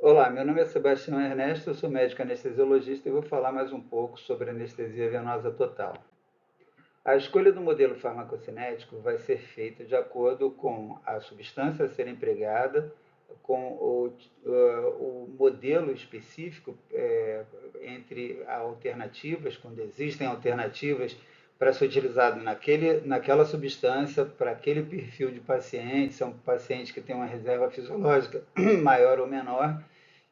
Olá, meu nome é Sebastião Ernesto, eu sou médico anestesiologista e vou falar mais um pouco sobre anestesia venosa total. A escolha do modelo farmacocinético vai ser feita de acordo com a substância a ser empregada, com o modelo específico entre alternativas, quando existem alternativas para ser utilizado naquela substância, para aquele perfil de paciente, são pacientes que têm uma reserva fisiológica maior ou menor,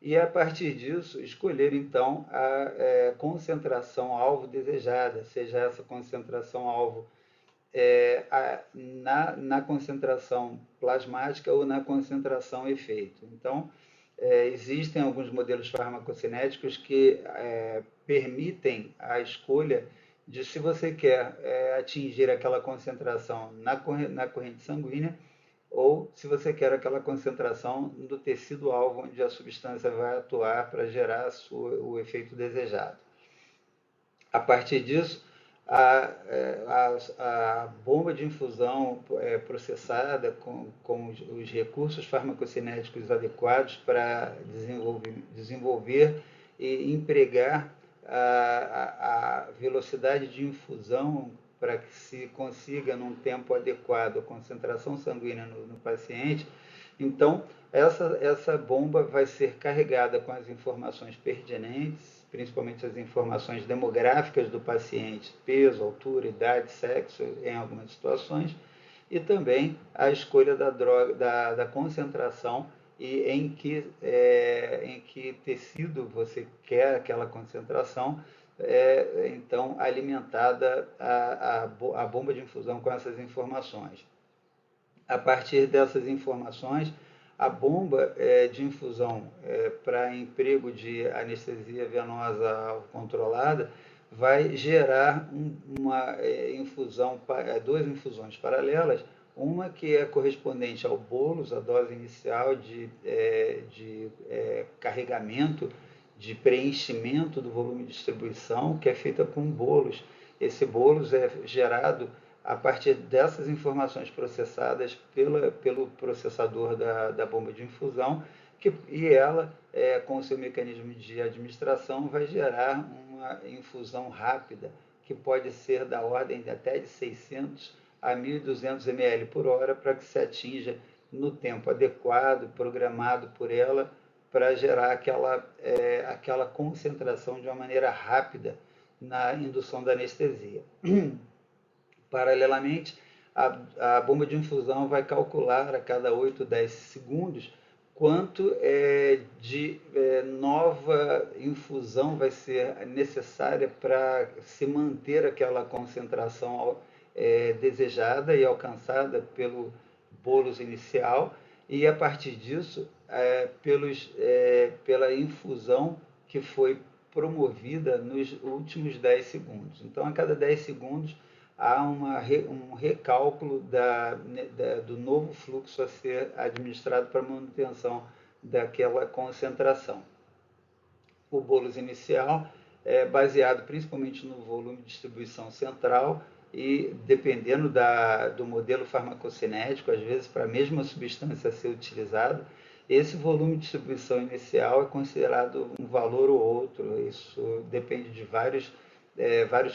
e a partir disso escolher então a concentração alvo desejada, seja essa concentração alvo na concentração plasmática ou na concentração efeito. Então, existem alguns modelos farmacocinéticos que permitem a escolha de se você quer atingir aquela concentração na corrente sanguínea ou se você quer aquela concentração do tecido-alvo onde a substância vai atuar para gerar o efeito desejado. A partir disso, a bomba de infusão processada com os recursos farmacocinéticos adequados para desenvolver e empregar a velocidade de infusão para que se consiga, num tempo adequado, a concentração sanguínea no paciente. Então, essa bomba vai ser carregada com as informações pertinentes, principalmente as informações demográficas do paciente, peso, altura, idade, sexo, em algumas situações, e também a escolha da droga, da concentração e em que tecido você quer aquela concentração, então alimentada a bomba de infusão com essas informações. A partir dessas informações, a bomba de infusão para emprego de anestesia venosa controlada vai gerar uma infusão, duas infusões paralelas, uma que é correspondente ao bolos, a dose inicial de carregamento, de preenchimento do volume de distribuição, que é feita com bolos. Esse bolos é gerado a partir dessas informações processadas pelo processador da bomba de infusão, e ela, com o seu mecanismo de administração, vai gerar uma infusão rápida, que pode ser da ordem de até de 600 a 1.200 ml por hora, para que se atinja no tempo adequado, programado por ela, para gerar aquela concentração de uma maneira rápida na indução da anestesia. Paralelamente, a bomba de infusão vai calcular a cada 8, 10 segundos quanto de nova infusão vai ser necessária para se manter aquela concentração desejada e alcançada pelo bolos inicial, e a partir disso, pela infusão que foi promovida nos últimos 10 segundos. Então, a cada 10 segundos, há um recálculo do novo fluxo a ser administrado para manutenção daquela concentração. O bolos inicial é baseado principalmente no volume de distribuição central e, dependendo do modelo farmacocinético, às vezes para a mesma substância ser utilizada, esse volume de distribuição inicial é considerado um valor ou outro. Isso depende de vários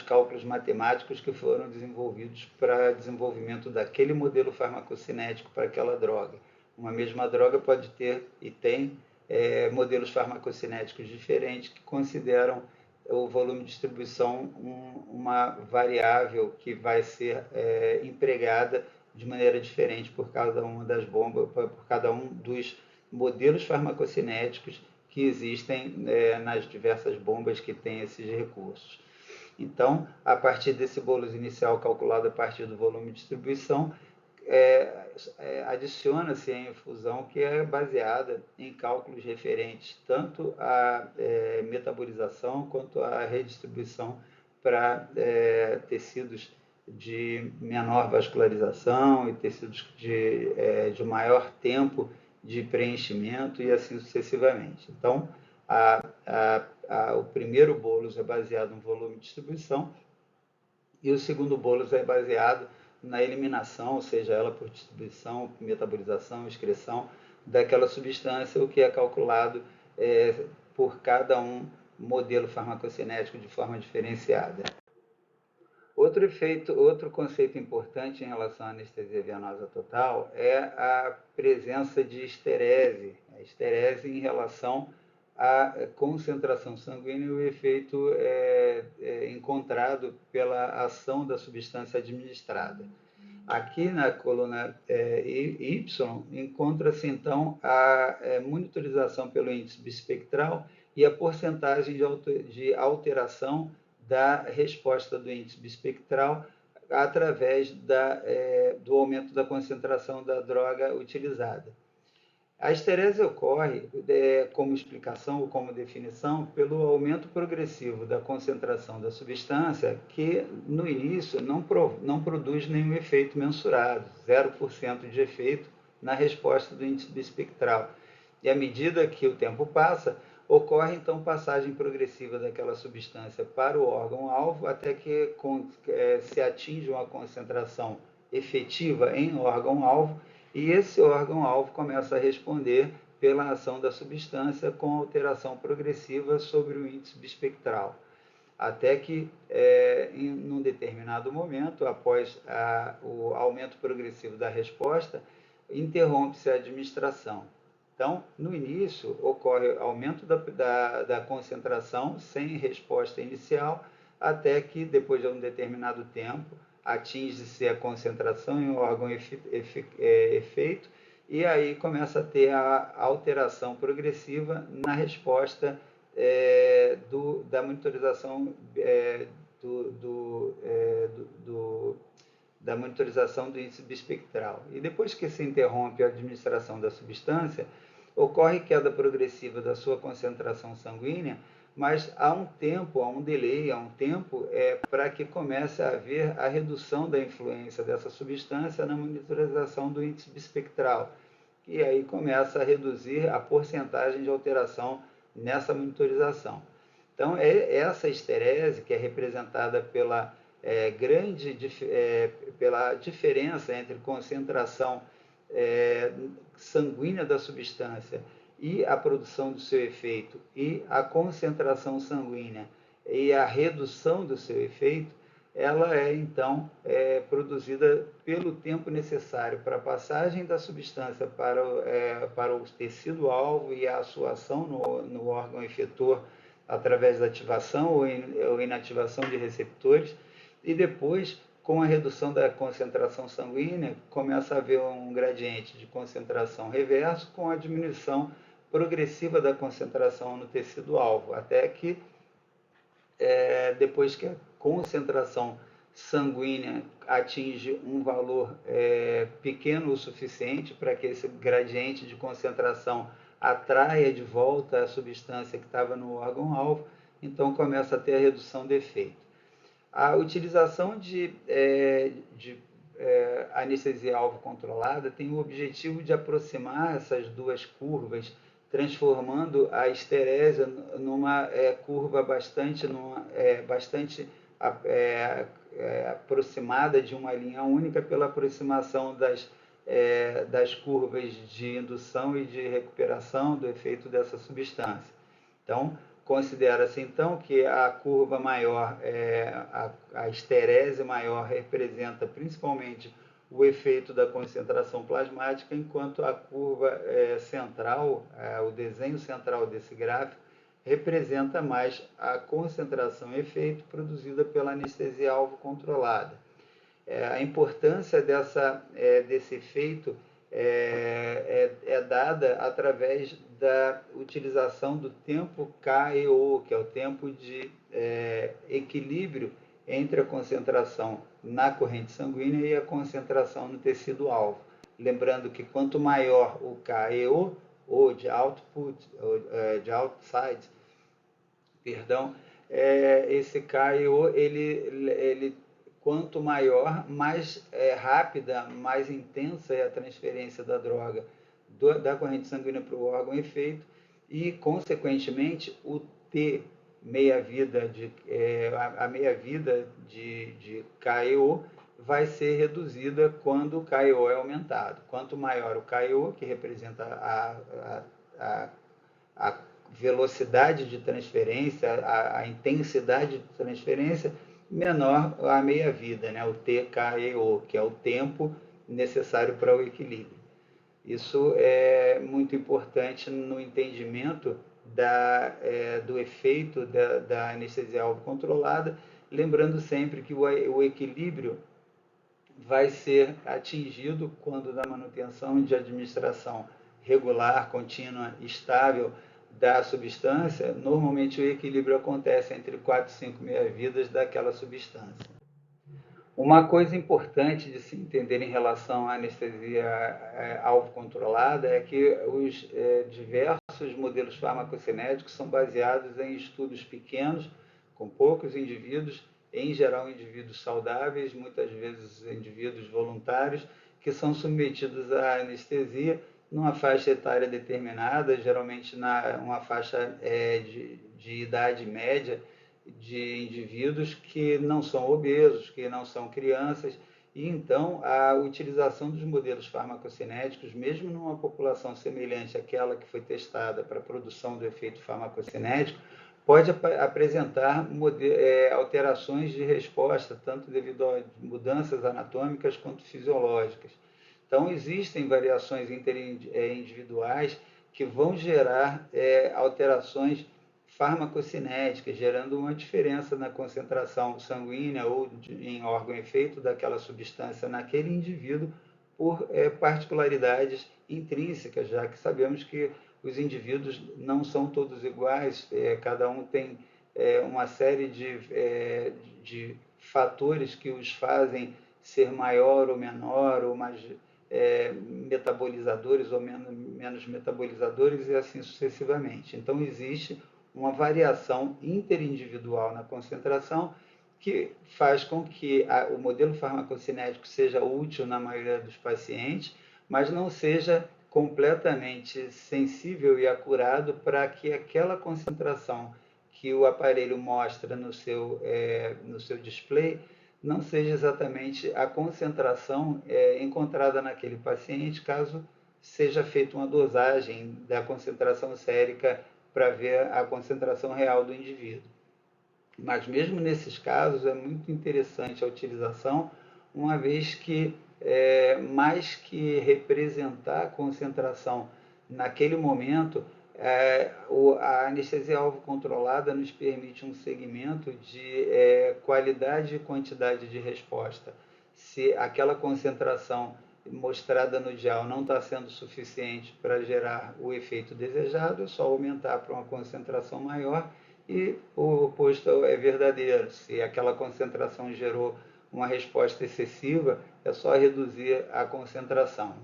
cálculos matemáticos que foram desenvolvidos para desenvolvimento daquele modelo farmacocinético para aquela droga. Uma mesma droga pode ter e tem modelos farmacocinéticos diferentes que consideram o volume de distribuição uma variável que vai ser empregada de maneira diferente por cada uma das bombas, por cada um dos modelos farmacocinéticos que existem nas diversas bombas que têm esses recursos. Então, a partir desse bolos inicial calculado a partir do volume de distribuição, adiciona-se a infusão que é baseada em cálculos referentes tanto à metabolização quanto à redistribuição para tecidos de menor vascularização e tecidos de maior tempo de preenchimento e assim sucessivamente. Então, o primeiro bolos é baseado no volume de distribuição e o segundo bolos é baseado na eliminação, seja ela por distribuição, metabolização, excreção daquela substância, o que é calculado por cada modelo farmacocinético de forma diferenciada. Outro conceito importante em relação à anestesia venosa total é a presença de esterese. A esterese em relação à concentração sanguínea e o efeito encontrado pela ação da substância administrada. Aqui na coluna Y encontra-se então a monitorização pelo índice bispectral e a porcentagem de alteração da resposta do índice bispectral através do aumento da concentração da droga utilizada. A esterese ocorre, como explicação ou como definição, pelo aumento progressivo da concentração da substância que, no início, não produz nenhum efeito mensurado, 0% de efeito na resposta do índice bispectral. E à medida que o tempo passa, ocorre então passagem progressiva daquela substância para o órgão-alvo até que se atinge uma concentração efetiva em órgão-alvo e esse órgão-alvo começa a responder pela ação da substância com alteração progressiva sobre o índice bispectral. Até que, em um determinado momento, após o aumento progressivo da resposta, interrompe-se a administração. Então, no início, ocorre aumento da concentração sem resposta inicial, até que, depois de um determinado tempo, atinge-se a concentração em um órgão efeito, e aí começa a ter a alteração progressiva na resposta da monitorização da monitorização do índice bispectral. E depois que se interrompe a administração da substância, ocorre queda progressiva da sua concentração sanguínea, mas há um delay, para que comece a haver a redução da influência dessa substância na monitorização do índice bispectral, e aí começa a reduzir a porcentagem de alteração nessa monitorização. Então, essa esterese, que é representada pela pela diferença entre concentração sanguínea da substância e a produção do seu efeito, e a concentração sanguínea e a redução do seu efeito, ela então produzida pelo tempo necessário para a passagem da substância para o tecido-alvo e a sua ação no órgão efetor através da ativação ou inativação de receptores, e depois, com a redução da concentração sanguínea, começa a haver um gradiente de concentração reverso com a diminuição progressiva da concentração no tecido-alvo, até que, depois que a concentração sanguínea atinge um valor pequeno o suficiente para que esse gradiente de concentração atraia de volta a substância que estava no órgão-alvo, então começa a ter a redução de efeito. A utilização de anestesia-alvo controlada tem o objetivo de aproximar essas duas curvas, transformando a esterese numa curva bastante aproximada de uma linha única pela aproximação das curvas de indução e de recuperação do efeito dessa substância. Então, considera-se então que a curva maior, a esterese maior, representa principalmente o efeito da concentração plasmática, enquanto a curva central, o desenho central desse gráfico, representa mais a concentração e efeito produzida pela anestesia-alvo controlada. A importância desse efeito é dada através da utilização do tempo KEO, que é o tempo de equilíbrio entre a concentração na corrente sanguínea e a concentração no tecido-alvo. Lembrando que quanto maior o KEO, ou de output, ou de outside, esse KEO, quanto maior, mais rápida, mais intensa é a transferência da droga da corrente sanguínea para o órgão efeito e, consequentemente, o T, meia-vida a meia-vida de KEO vai ser reduzida quando o KEO é aumentado. Quanto maior o KEO, que representa a velocidade de transferência, a intensidade de transferência, menor a meia-vida, né? O TKEO, que é o tempo necessário para o equilíbrio. Isso é muito importante no entendimento do efeito da anestesia alvo controlada, lembrando sempre que o equilíbrio vai ser atingido quando da manutenção de administração regular, contínua, estável da substância. Normalmente o equilíbrio acontece entre 4 e 5 meia-vidas daquela substância. Uma coisa importante de se entender em relação à anestesia alvo controlada é que os diversos modelos farmacocinéticos são baseados em estudos pequenos, com poucos indivíduos, em geral indivíduos saudáveis, muitas vezes indivíduos voluntários, que são submetidos à anestesia numa faixa etária determinada, geralmente uma faixa de idade média, de indivíduos que não são obesos, que não são crianças, e então a utilização dos modelos farmacocinéticos, mesmo numa população semelhante àquela que foi testada para a produção do efeito farmacocinético, pode apresentar alterações de resposta, tanto devido a mudanças anatômicas quanto fisiológicas. Então, existem variações interindividuais que vão gerar alterações farmacocinéticas, gerando uma diferença na concentração sanguínea ou em órgão-efeito daquela substância naquele indivíduo por particularidades intrínsecas, já que sabemos que os indivíduos não são todos iguais, cada um tem uma série de fatores que os fazem ser maior ou menor, ou mais metabolizadores ou menos metabolizadores, e assim sucessivamente. Então, existe uma variação interindividual na concentração que faz com que o modelo farmacocinético seja útil na maioria dos pacientes, mas não seja completamente sensível e acurado para que aquela concentração que o aparelho mostra no seu display não seja exatamente a concentração encontrada naquele paciente, caso seja feita uma dosagem da concentração sérica para ver a concentração real do indivíduo. Mas mesmo nesses casos é muito interessante a utilização, uma vez que mais que representar a concentração naquele momento, a anestesia alvo controlada nos permite um segmento de qualidade e quantidade de resposta. Se aquela concentração mostrada no dial não está sendo suficiente para gerar o efeito desejado, é só aumentar para uma concentração maior, e o oposto é verdadeiro. Se aquela concentração gerou uma resposta excessiva, é só reduzir a concentração.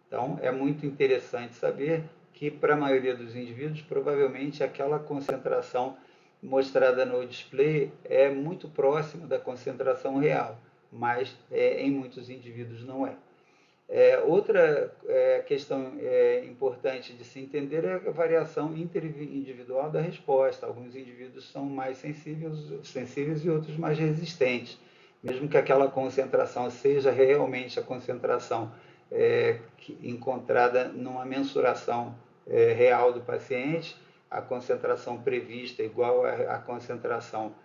Então, é muito interessante saber que, para a maioria dos indivíduos, provavelmente aquela concentração mostrada no display é muito próxima da concentração real, mas em muitos indivíduos não é. Outra questão importante de se entender é a variação interindividual da resposta. Alguns indivíduos são mais sensíveis e outros mais resistentes. Mesmo que aquela concentração seja realmente a concentração encontrada numa mensuração real do paciente, a concentração prevista igual à concentração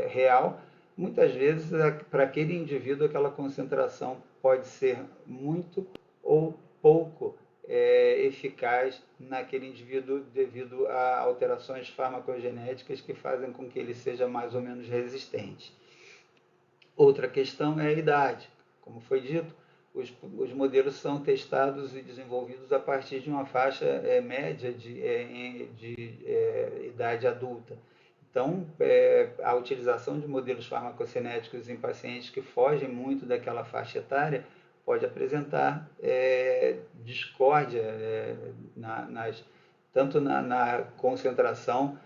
real, muitas vezes, para aquele indivíduo, aquela concentração pode ser muito ou pouco eficaz naquele indivíduo devido a alterações farmacogenéticas que fazem com que ele seja mais ou menos resistente. Outra questão é a idade. Como foi dito, os modelos são testados e desenvolvidos a partir de uma faixa média de idade adulta. Então, a utilização de modelos farmacocinéticos em pacientes que fogem muito daquela faixa etária pode apresentar discórdia tanto na concentração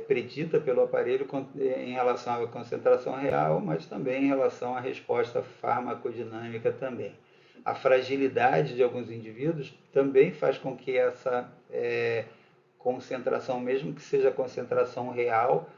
predita pelo aparelho em relação à concentração real, mas também em relação à resposta farmacodinâmica também. A fragilidade de alguns indivíduos também faz com que essa concentração, mesmo que seja concentração real,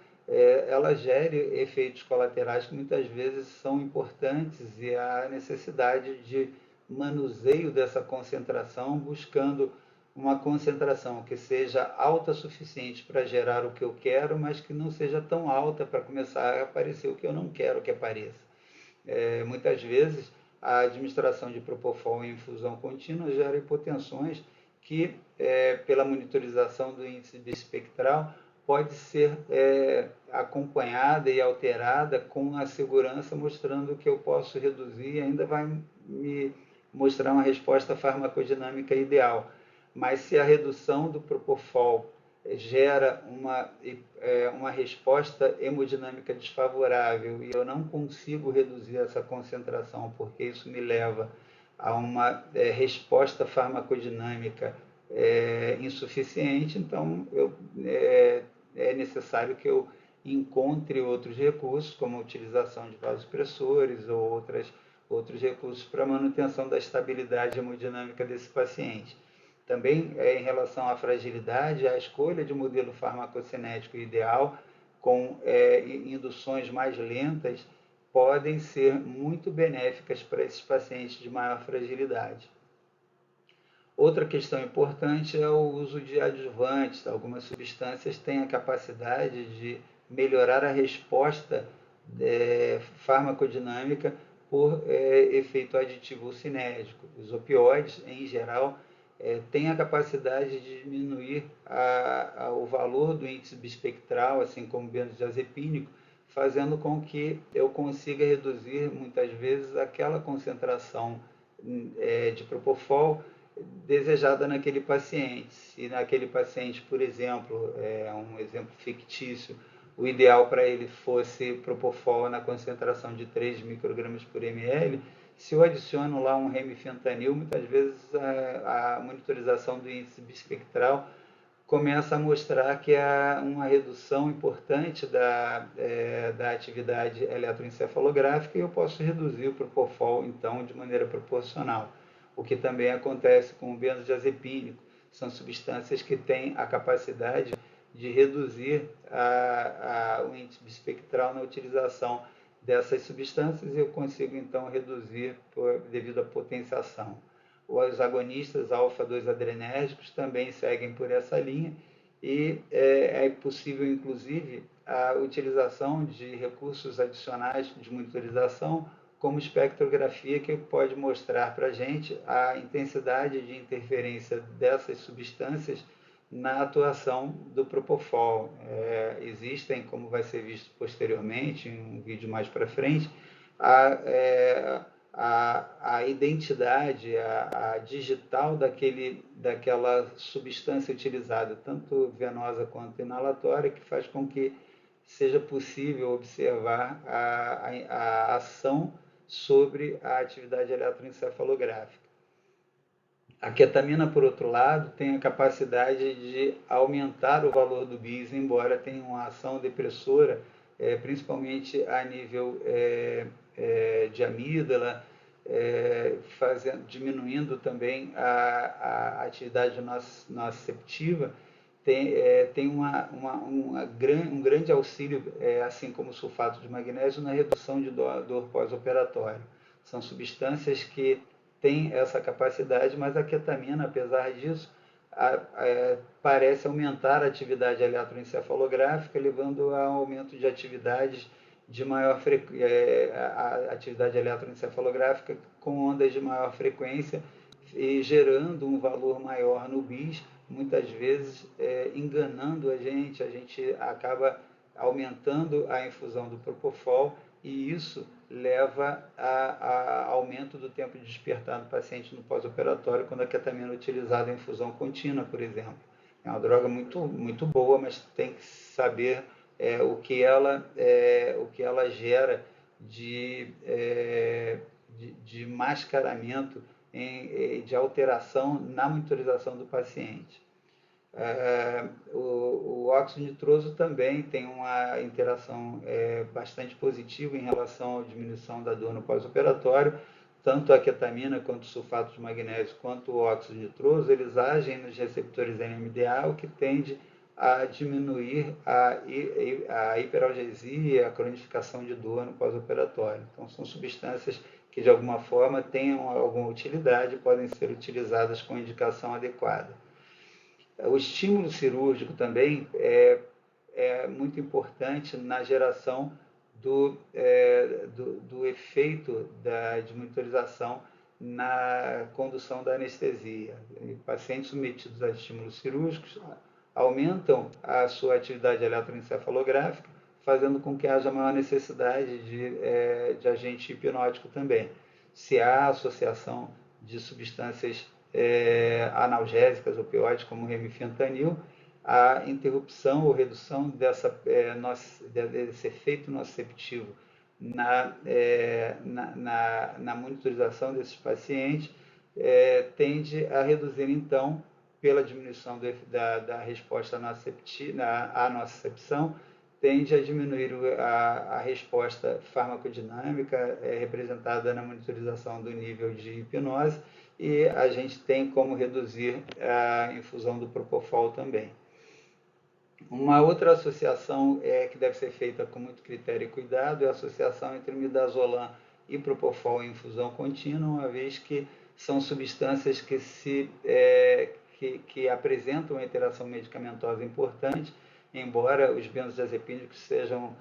ela gere efeitos colaterais que muitas vezes são importantes, e a necessidade de manuseio dessa concentração, buscando uma concentração que seja alta o suficiente para gerar o que eu quero, mas que não seja tão alta para começar a aparecer o que eu não quero que apareça. Muitas vezes, a administração de Propofol em infusão contínua gera hipotensões que, pela monitorização do índice bispectral, pode ser acompanhada e alterada com a segurança, mostrando que eu posso reduzir e ainda vai me mostrar uma resposta farmacodinâmica ideal. Mas se a redução do Propofol gera uma resposta hemodinâmica desfavorável e eu não consigo reduzir essa concentração, porque isso me leva a uma resposta farmacodinâmica insuficiente, então é necessário que eu encontre outros recursos, como a utilização de vasopressores ou outros recursos para manutenção da estabilidade hemodinâmica desse paciente. Também, em relação à fragilidade, a escolha de modelo farmacocinético ideal, com induções mais lentas, podem ser muito benéficas para esses pacientes de maior fragilidade. Outra questão importante é o uso de adjuvantes. Algumas substâncias têm a capacidade de melhorar a resposta farmacodinâmica por efeito aditivo ou cinético. Os opioides, em geral, têm a capacidade de diminuir o valor do índice bispectral, assim como o benzodiazepínico, fazendo com que eu consiga reduzir, muitas vezes, aquela concentração de Propofol desejada naquele paciente. Se naquele paciente, por exemplo, um exemplo fictício, o ideal para ele fosse Propofol na concentração de 3 microgramas por ml, se eu adiciono lá um remifentanil, muitas vezes a monitorização do índice bispectral começa a mostrar que há uma redução importante da atividade eletroencefalográfica e eu posso reduzir o Propofol, então, de maneira proporcional. O que também acontece com o benzodiazepínico. São substâncias que têm a capacidade de reduzir o índice bispectral na utilização dessas substâncias e eu consigo, então, reduzir devido à potenciação. Os agonistas alfa-2 adrenérgicos também seguem por essa linha e é possível, inclusive, a utilização de recursos adicionais de monitorização, como espectrografia, que pode mostrar para a gente a intensidade de interferência dessas substâncias na atuação do Propofol. Existem, como vai ser visto posteriormente, em um vídeo mais para frente, a identidade, a digital daquela substância utilizada, tanto venosa quanto inalatória, que faz com que seja possível observar a ação sobre a atividade eletroencefalográfica. A ketamina, por outro lado, tem a capacidade de aumentar o valor do bis, embora tenha uma ação depressora, principalmente a nível de amígdala, diminuindo também a atividade nociceptiva, tem um grande auxílio, assim como o sulfato de magnésio, na redução de dor pós-operatória. São substâncias que têm essa capacidade, mas a ketamina, apesar disso, parece aumentar a atividade eletroencefalográfica, levando a aumento de atividades de maior a atividade eletroencefalográfica com ondas de maior frequência e gerando um valor maior no bis, muitas vezes enganando a gente acaba aumentando a infusão do Propofol e isso leva a aumento do tempo de despertar do paciente no pós-operatório quando a ketamina é utilizada em infusão contínua, por exemplo. É uma droga muito boa, mas tem que saber o que ela gera de mascaramento, de alteração na monitorização do paciente. O óxido nitroso também tem uma interação bastante positiva em relação à diminuição da dor no pós-operatório. Tanto a ketamina, quanto o sulfato de magnésio, quanto o óxido nitroso, eles agem nos receptores NMDA, o que tende a diminuir a hiperalgesia, a cronificação de dor no pós-operatório. Então, são substâncias que, de alguma forma, tenham alguma utilidade e podem ser utilizadas com indicação adequada. O estímulo cirúrgico também é muito importante na geração do efeito de monitorização na condução da anestesia. E pacientes submetidos a estímulos cirúrgicos aumentam a sua atividade eletroencefalográfica, fazendo com que haja maior necessidade de agente hipnótico também. Se há associação de substâncias analgésicas, opioides, como o remifentanil, a interrupção ou redução desse efeito nociceptivo na monitorização desses pacientes tende a reduzir, então, pela diminuição da resposta à nocicepção, tende a diminuir a resposta farmacodinâmica representada na monitorização do nível de hipnose, e a gente tem como reduzir a infusão do propofol também. Uma outra associação que deve ser feita com muito critério e cuidado é a associação entre midazolam e propofol em infusão contínua, uma vez que são substâncias que apresentam uma interação medicamentosa importante, embora os benzodiazepínicos sejam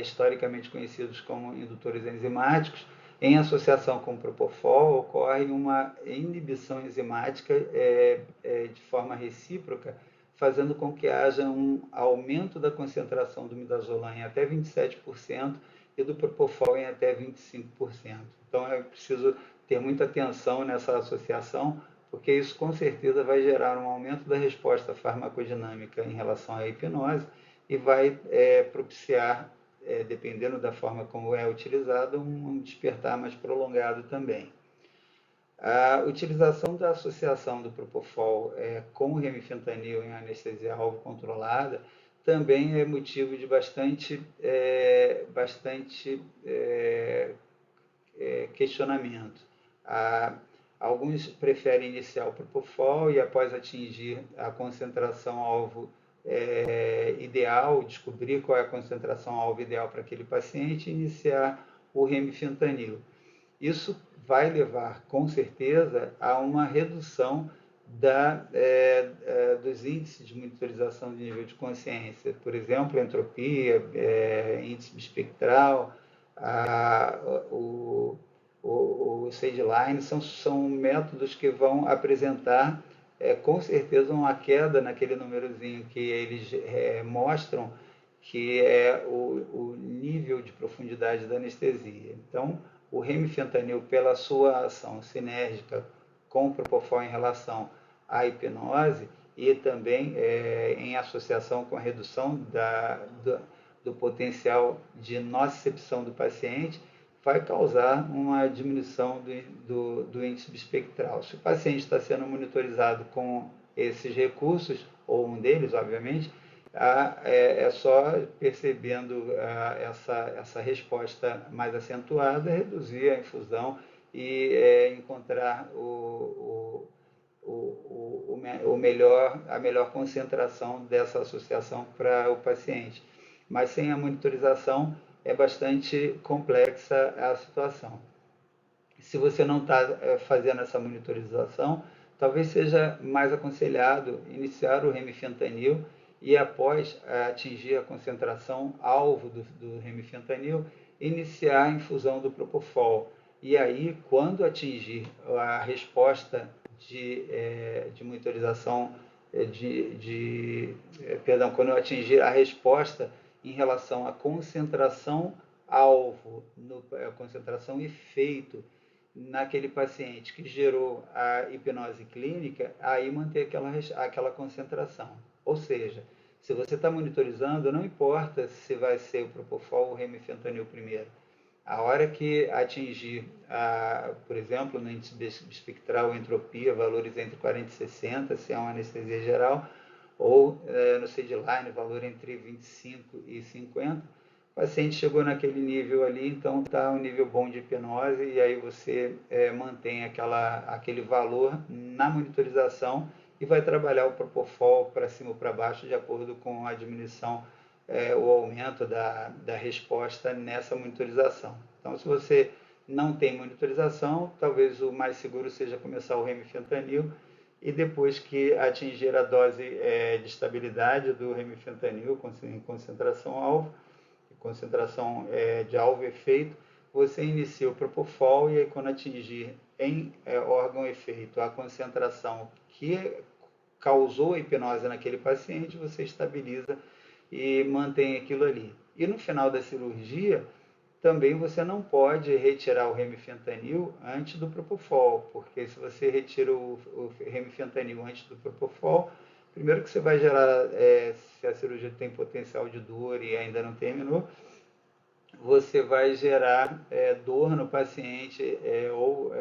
historicamente conhecidos como indutores enzimáticos. Em associação com o propofol, ocorre uma inibição enzimática de forma recíproca, fazendo com que haja um aumento da concentração do midazolam em até 27% e do propofol em até 25%. Então, é preciso ter muita atenção nessa associação, porque isso com certeza vai gerar um aumento da resposta farmacodinâmica em relação à hipnose e vai propiciar, dependendo da forma como é utilizado, um despertar mais prolongado também. A utilização da associação do propofol com o remifentanil em anestesia alvo controlada também é motivo de bastante questionamento. Alguns preferem iniciar o propofol e, após atingir a concentração alvo ideal, descobrir qual é a concentração alvo ideal para aquele paciente, iniciar o remifentanil. Isso vai levar, com certeza, a uma redução dos índices de monitorização de nível de consciência. Por exemplo, entropia, índice bispectral, o SageLine, são métodos que vão apresentar, com certeza, uma queda naquele númerozinho que eles mostram, que é o nível de profundidade da anestesia. Então, o remifentanil, pela sua ação sinérgica com o propofol em relação à hipnose e também em associação com a redução do potencial de nocicepção do paciente, vai causar uma diminuição do índice bispectral. Se o paciente está sendo monitorizado com esses recursos, ou um deles, obviamente, é só percebendo essa resposta mais acentuada, reduzir a infusão e encontrar a melhor concentração dessa associação para o paciente. Mas sem a monitorização é bastante complexa a situação. Se você não está fazendo essa monitorização, talvez seja mais aconselhado iniciar o remifentanil e, após atingir a concentração alvo do remifentanil, iniciar a infusão do propofol. E aí, quando atingir a resposta de monitorização, quando atingir a resposta em relação à concentração alvo, a concentração efeito naquele paciente que gerou a hipnose clínica, aí manter aquela concentração. Ou seja, se você está monitorizando, não importa se vai ser o propofol ou o remifentanil primeiro. A hora que atingir, por exemplo, no índice bispectral, entropia, valores entre 40 e 60, se é uma anestesia geral, ou no SageLine, valor entre 25 e 50, o paciente chegou naquele nível ali, então está um nível bom de hipnose, e aí você mantém aquele valor na monitorização e vai trabalhar o propofol para cima ou para baixo, de acordo com a diminuição, o aumento da resposta nessa monitorização. Então, se você não tem monitorização, talvez o mais seguro seja começar o remifentanil e depois que atingir a dose de estabilidade do remifentanil em concentração-alvo, concentração de alvo-efeito, você inicia o propofol e aí quando atingir em órgão-efeito a concentração que causou a hipnose naquele paciente, você estabiliza e mantém aquilo ali. E no final da cirurgia, também você não pode retirar o remifentanil antes do propofol, porque se você retira o remifentanil antes do propofol, primeiro que você vai gerar, se a cirurgia tem potencial de dor e ainda não terminou, você vai gerar dor no paciente ou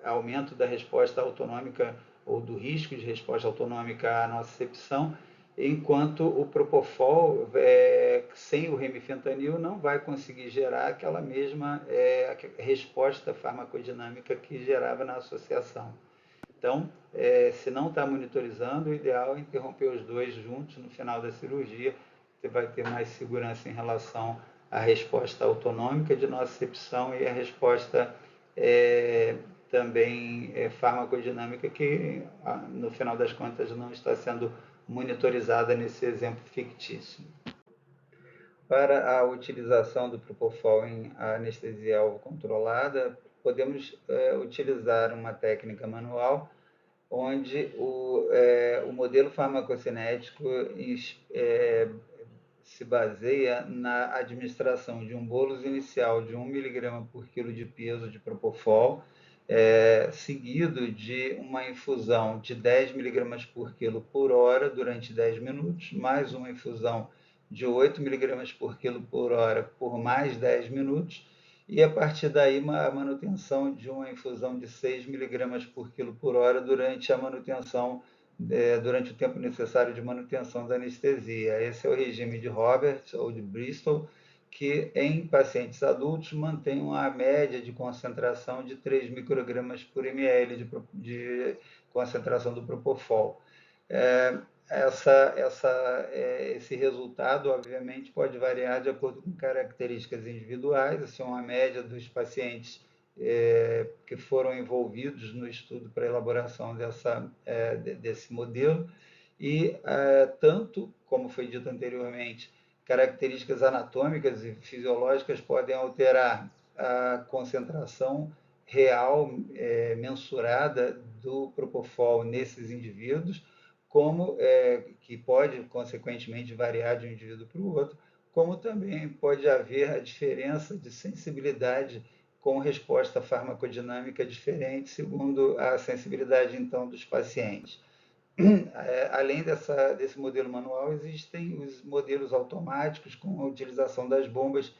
aumento da resposta autonômica ou do risco de resposta autonômica à nocicepção, enquanto o propofol, sem o remifentanil, não vai conseguir gerar aquela mesma resposta farmacodinâmica que gerava na associação. Então, se não está monitorizando, o ideal é interromper os dois juntos no final da cirurgia. Você vai ter mais segurança em relação à resposta autonômica de nocicepção e a resposta também farmacodinâmica, que no final das contas não está sendo monitorizada nesse exemplo fictício. Para a utilização do propofol em anestesia alvo controlada, podemos utilizar uma técnica manual, onde o modelo farmacocinético se baseia na administração de um bolus inicial de 1 mg por quilo de peso de propofol, seguido de uma infusão de 10 mg por quilo por hora durante 10 minutos, mais uma infusão de 8 mg por quilo por hora por mais 10 minutos, e a partir daí a manutenção de uma infusão de 6 mg por quilo por hora durante a manutenção, durante o tempo necessário de manutenção da anestesia. Esse é o regime de Roberts ou de Bristol, que em pacientes adultos mantém uma média de concentração de 3 microgramas por ml de concentração do propofol. Esse resultado, obviamente, pode variar de acordo com características individuais. Assim, uma média dos pacientes que foram envolvidos no estudo para a elaboração desse modelo, e tanto, como foi dito anteriormente, características anatômicas e fisiológicas podem alterar a concentração real mensurada do propofol nesses indivíduos, como que pode, consequentemente, variar de um indivíduo para o outro, como também pode haver a diferença de sensibilidade com resposta farmacodinâmica diferente, segundo a sensibilidade, então, dos pacientes. Além desse modelo manual, existem os modelos automáticos com a utilização das bombas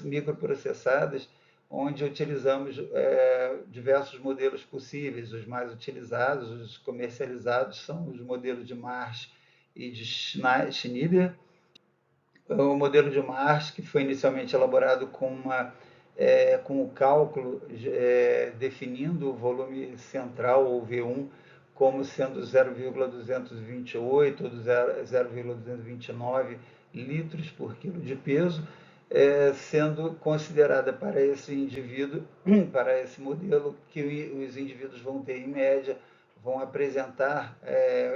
microprocessadas, onde utilizamos diversos modelos possíveis. Os mais utilizados, os comercializados, são os modelos de Marsh e de Schneider. O modelo de Marsh, que foi inicialmente elaborado com o cálculo definindo o volume central, ou V1, como sendo 0,228 ou 0,229 litros por quilo de peso, sendo considerada para esse indivíduo, para esse modelo, que os indivíduos vão ter, em média, vão apresentar,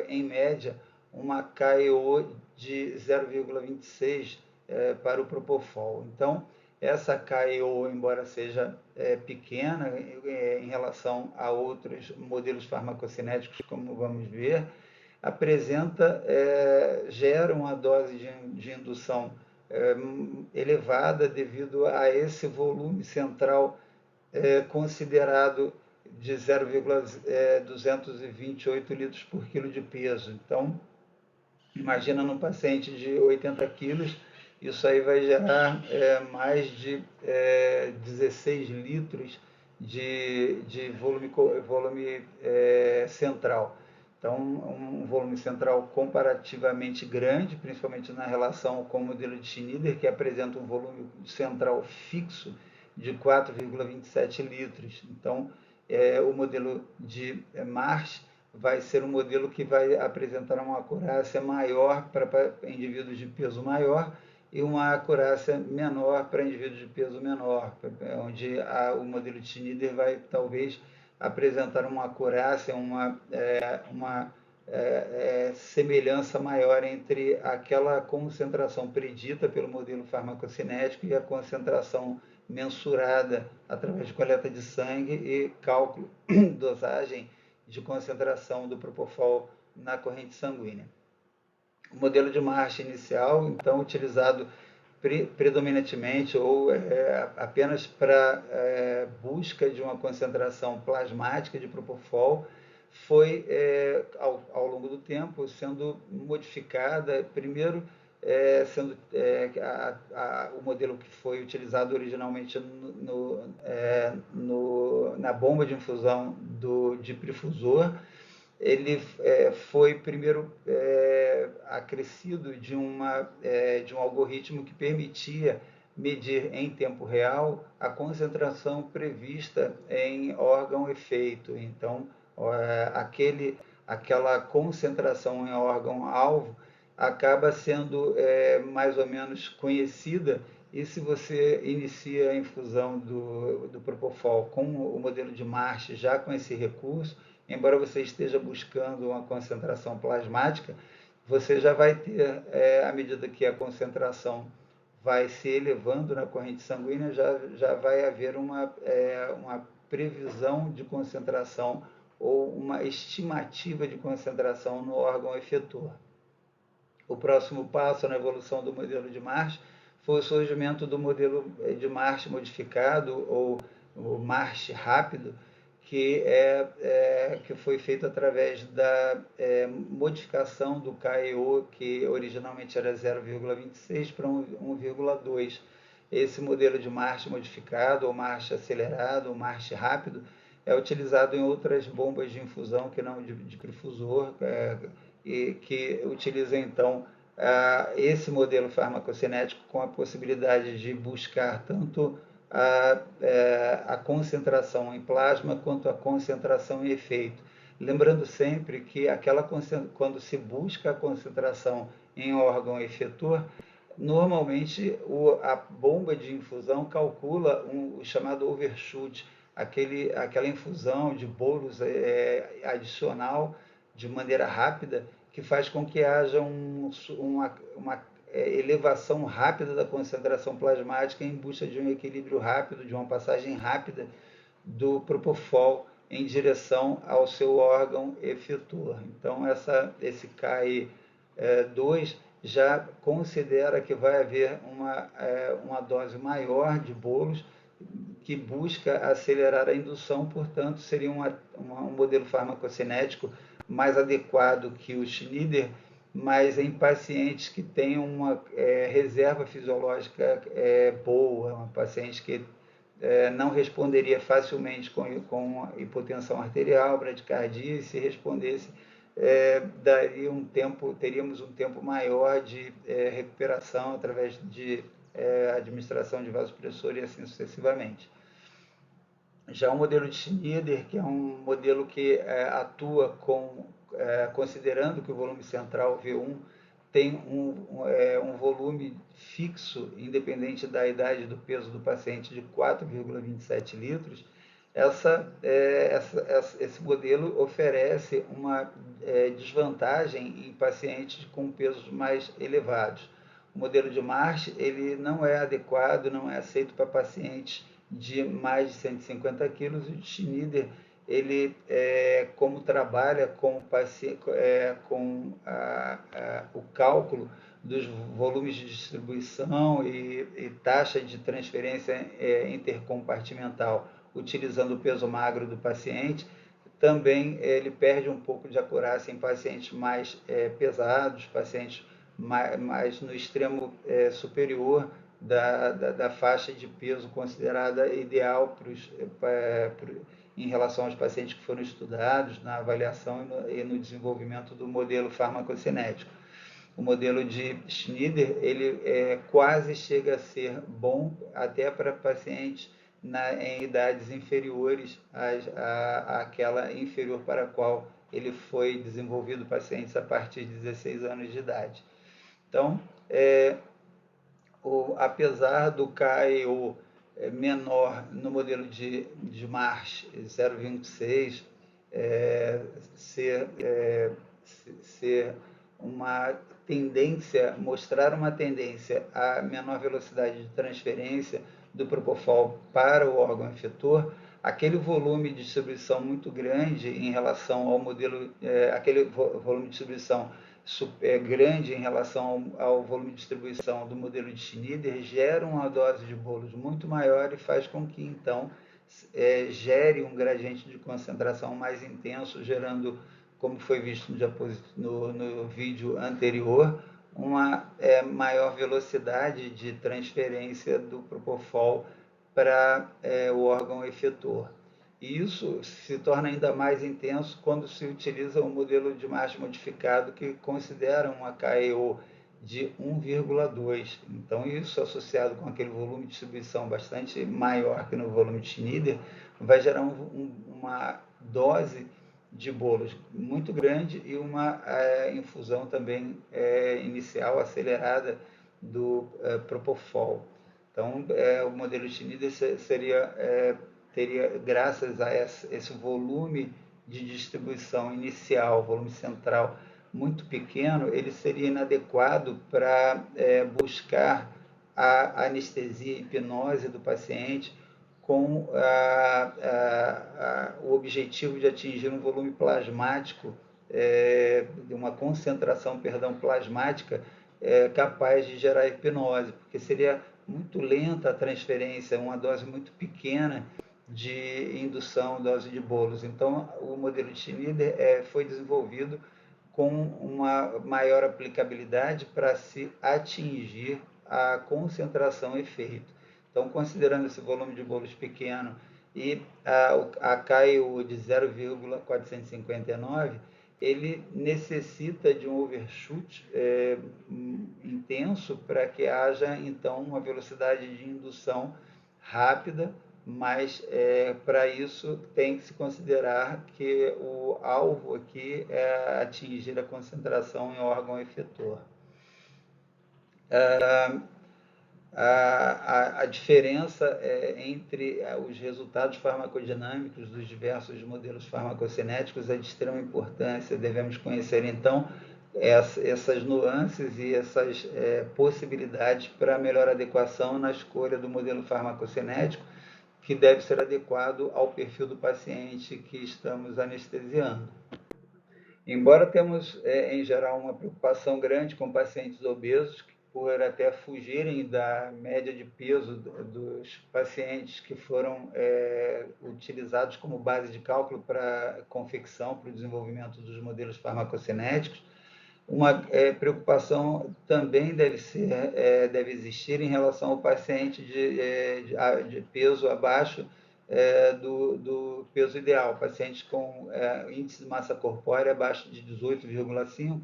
em média, uma KEO de 0,26 para o propofol. Então, essa KEO, embora seja pequena em relação a outros modelos farmacocinéticos, como vamos ver, gera uma dose de indução elevada devido a esse volume central considerado de 0,228 litros por quilo de peso. Então, imagina num paciente de 80 quilos, isso aí vai gerar mais de 16 litros de volume central. Então, um volume central comparativamente grande, principalmente na relação com o modelo de Schneider, que apresenta um volume central fixo de 4,27 litros. Então, o modelo de Marsh vai ser um modelo que vai apresentar uma acurácia maior para indivíduos de peso maior e uma acurácia menor para indivíduos de peso menor, onde o modelo de Schneider vai talvez apresentaram uma acurácia, uma semelhança maior entre aquela concentração predita pelo modelo farmacocinético e a concentração mensurada através de coleta de sangue e cálculo dosagem de concentração do propofol na corrente sanguínea. O modelo de marcha inicial, então, utilizado predominantemente ou apenas para busca de uma concentração plasmática de propofol, foi, ao longo do tempo, sendo modificada, primeiro o modelo que foi utilizado originalmente na bomba de infusão do diprifusor, ele foi primeiro acrescido de um algoritmo que permitia medir em tempo real a concentração prevista em órgão-efeito. Então, aquela concentração em órgão-alvo acaba sendo mais ou menos conhecida, e se você inicia a infusão do propofol com o modelo de Marsh, já com esse recurso, embora você esteja buscando uma concentração plasmática, você já vai ter, à medida que a concentração vai se elevando na corrente sanguínea, já vai haver uma previsão de concentração ou uma estimativa de concentração no órgão efetor. O próximo passo na evolução do modelo de Marsh foi o surgimento do modelo de Marsh modificado, ou o Marsh rápido, que foi feito através da modificação do KEO, que originalmente era 0,26 para 1,2. Esse modelo de Marsh modificado, ou Marsh acelerado, ou Marsh rápido, é utilizado em outras bombas de infusão que não de difusor, e que utiliza então esse modelo farmacocinético com a possibilidade de buscar tanto a concentração em plasma quanto a concentração em efeito. Lembrando sempre que quando se busca a concentração em órgão efetor, normalmente a bomba de infusão calcula o chamado overshoot, aquela infusão de bolos adicional de maneira rápida, que faz com que haja uma elevação rápida da concentração plasmática em busca de um equilíbrio rápido, de uma passagem rápida do propofol em direção ao seu órgão efetor. Então, esse KI2 já considera que vai haver uma dose maior de bolos que busca acelerar a indução, portanto, seria um modelo farmacocinético mais adequado que o Schneider, mas em pacientes que têm uma reserva fisiológica boa, uma paciente que não responderia facilmente com hipotensão arterial, bradicardia, e se respondesse, teríamos um tempo maior de recuperação através de administração de vasopressor e assim sucessivamente. Já o modelo de Schneider, que é um modelo que atua considerando que o volume central V1 tem um volume fixo, independente da idade e do peso do paciente, de 4,27 litros, esse modelo oferece uma desvantagem em pacientes com pesos mais elevados. O modelo de Marsh ele não é adequado, não é aceito para pacientes de mais de 150 quilos. O de Schneider, ele, como trabalha com o cálculo dos volumes de distribuição e taxa de transferência intercompartimental, utilizando o peso magro do paciente, também ele perde um pouco de acurácia em pacientes mais pesados, pacientes mais no extremo superior da faixa de peso considerada ideal em relação aos pacientes que foram estudados na avaliação e no desenvolvimento do modelo farmacocinético. O modelo de Schneider ele quase chega a ser bom até para pacientes em idades inferiores àquela inferior para a qual ele foi desenvolvido, pacientes a partir de 16 anos de idade. Então, apesar do KEO menor no modelo de Marsh, 0,6, ser uma tendência, mostrar uma tendência a menor velocidade de transferência do propofol para o órgão efetor, aquele volume de distribuição muito grande em relação ao modelo, aquele volume de distribuição grande em relação ao volume de distribuição do modelo de Schneider, gera uma dose de bolos muito maior e faz com que, então, gere um gradiente de concentração mais intenso, gerando, como foi visto no vídeo anterior, uma maior velocidade de transferência do propofol para o órgão efetor. E isso se torna ainda mais intenso quando se utiliza um modelo de Marsh modificado que considera uma KEO de 1,2. Então, isso associado com aquele volume de distribuição bastante maior que no volume de Schneider, vai gerar uma dose de bolos muito grande e uma infusão também inicial acelerada do propofol. Então, o modelo de Schneider teria, graças a esse volume de distribuição inicial, volume central muito pequeno, ele seria inadequado para buscar a anestesia e hipnose do paciente com o objetivo de atingir um volume plasmático, de uma concentração, plasmática, capaz de gerar hipnose, porque seria muito lenta a transferência, uma dose muito pequena de indução, dose de bolos. Então, o modelo de Schneider foi desenvolvido com uma maior aplicabilidade para se atingir a concentração efeito. Então, considerando esse volume de bolos pequeno e a KEO de 0,459, ele necessita de um overshoot intenso para que haja, então, uma velocidade de indução rápida, mas para isso tem que se considerar que o alvo aqui é atingir a concentração em órgão efetor. A diferença entre os resultados farmacodinâmicos dos diversos modelos farmacocinéticos é de extrema importância. Devemos conhecer, então, essas nuances e essas possibilidades para melhor adequação na escolha do modelo farmacocinético, que deve ser adequado ao perfil do paciente que estamos anestesiando. Embora temos, em geral, uma preocupação grande com pacientes obesos, por até fugirem da média de peso dos pacientes que foram utilizados como base de cálculo para confecção, para o desenvolvimento dos modelos farmacocinéticos, uma preocupação também deve existir em relação ao paciente de peso abaixo do peso ideal. Pacientes com índice de massa corpórea abaixo de 18,5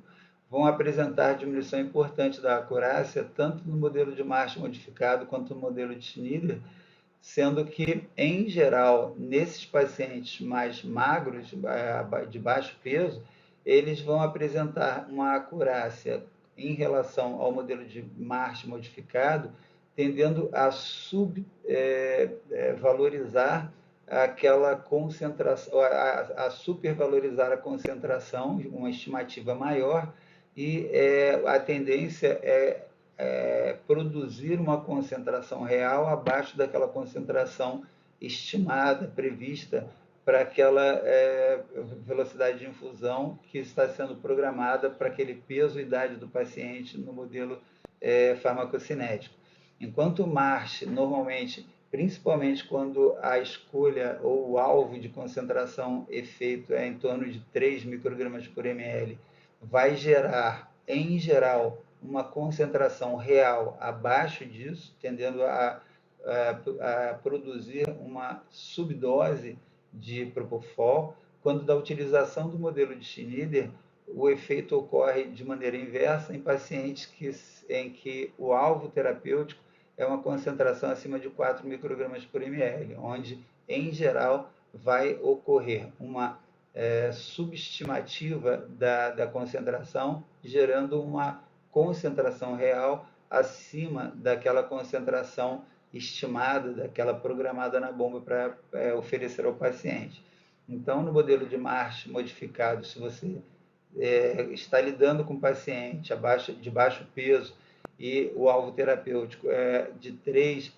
vão apresentar diminuição importante da acurácia, tanto no modelo de Marsh modificado quanto no modelo de Schneider, sendo que, em geral, nesses pacientes mais magros, de baixo peso, eles vão apresentar uma acurácia em relação ao modelo de Marsh modificado, tendendo a subvalorizar aquela concentração, a supervalorizar a concentração, uma estimativa maior, e a tendência é produzir uma concentração real abaixo daquela concentração estimada, prevista, para aquela velocidade de infusão que está sendo programada para aquele peso e idade do paciente no modelo farmacocinético. Enquanto o Marsh, normalmente, principalmente quando a escolha ou o alvo de concentração efeito é em torno de 3 microgramas por ml, vai gerar, em geral, uma concentração real abaixo disso, tendendo a produzir uma subdose de propofol. Quando da utilização do modelo de Schneider, o efeito ocorre de maneira inversa em pacientes em que o alvo terapêutico é uma concentração acima de 4 microgramas por ml, onde, em geral, vai ocorrer uma subestimativa da concentração, gerando uma concentração real acima daquela concentração estimada, daquela programada na bomba para oferecer ao paciente. Então, no modelo de Marsh modificado, se você está lidando com um paciente de baixo peso e o alvo terapêutico é de 3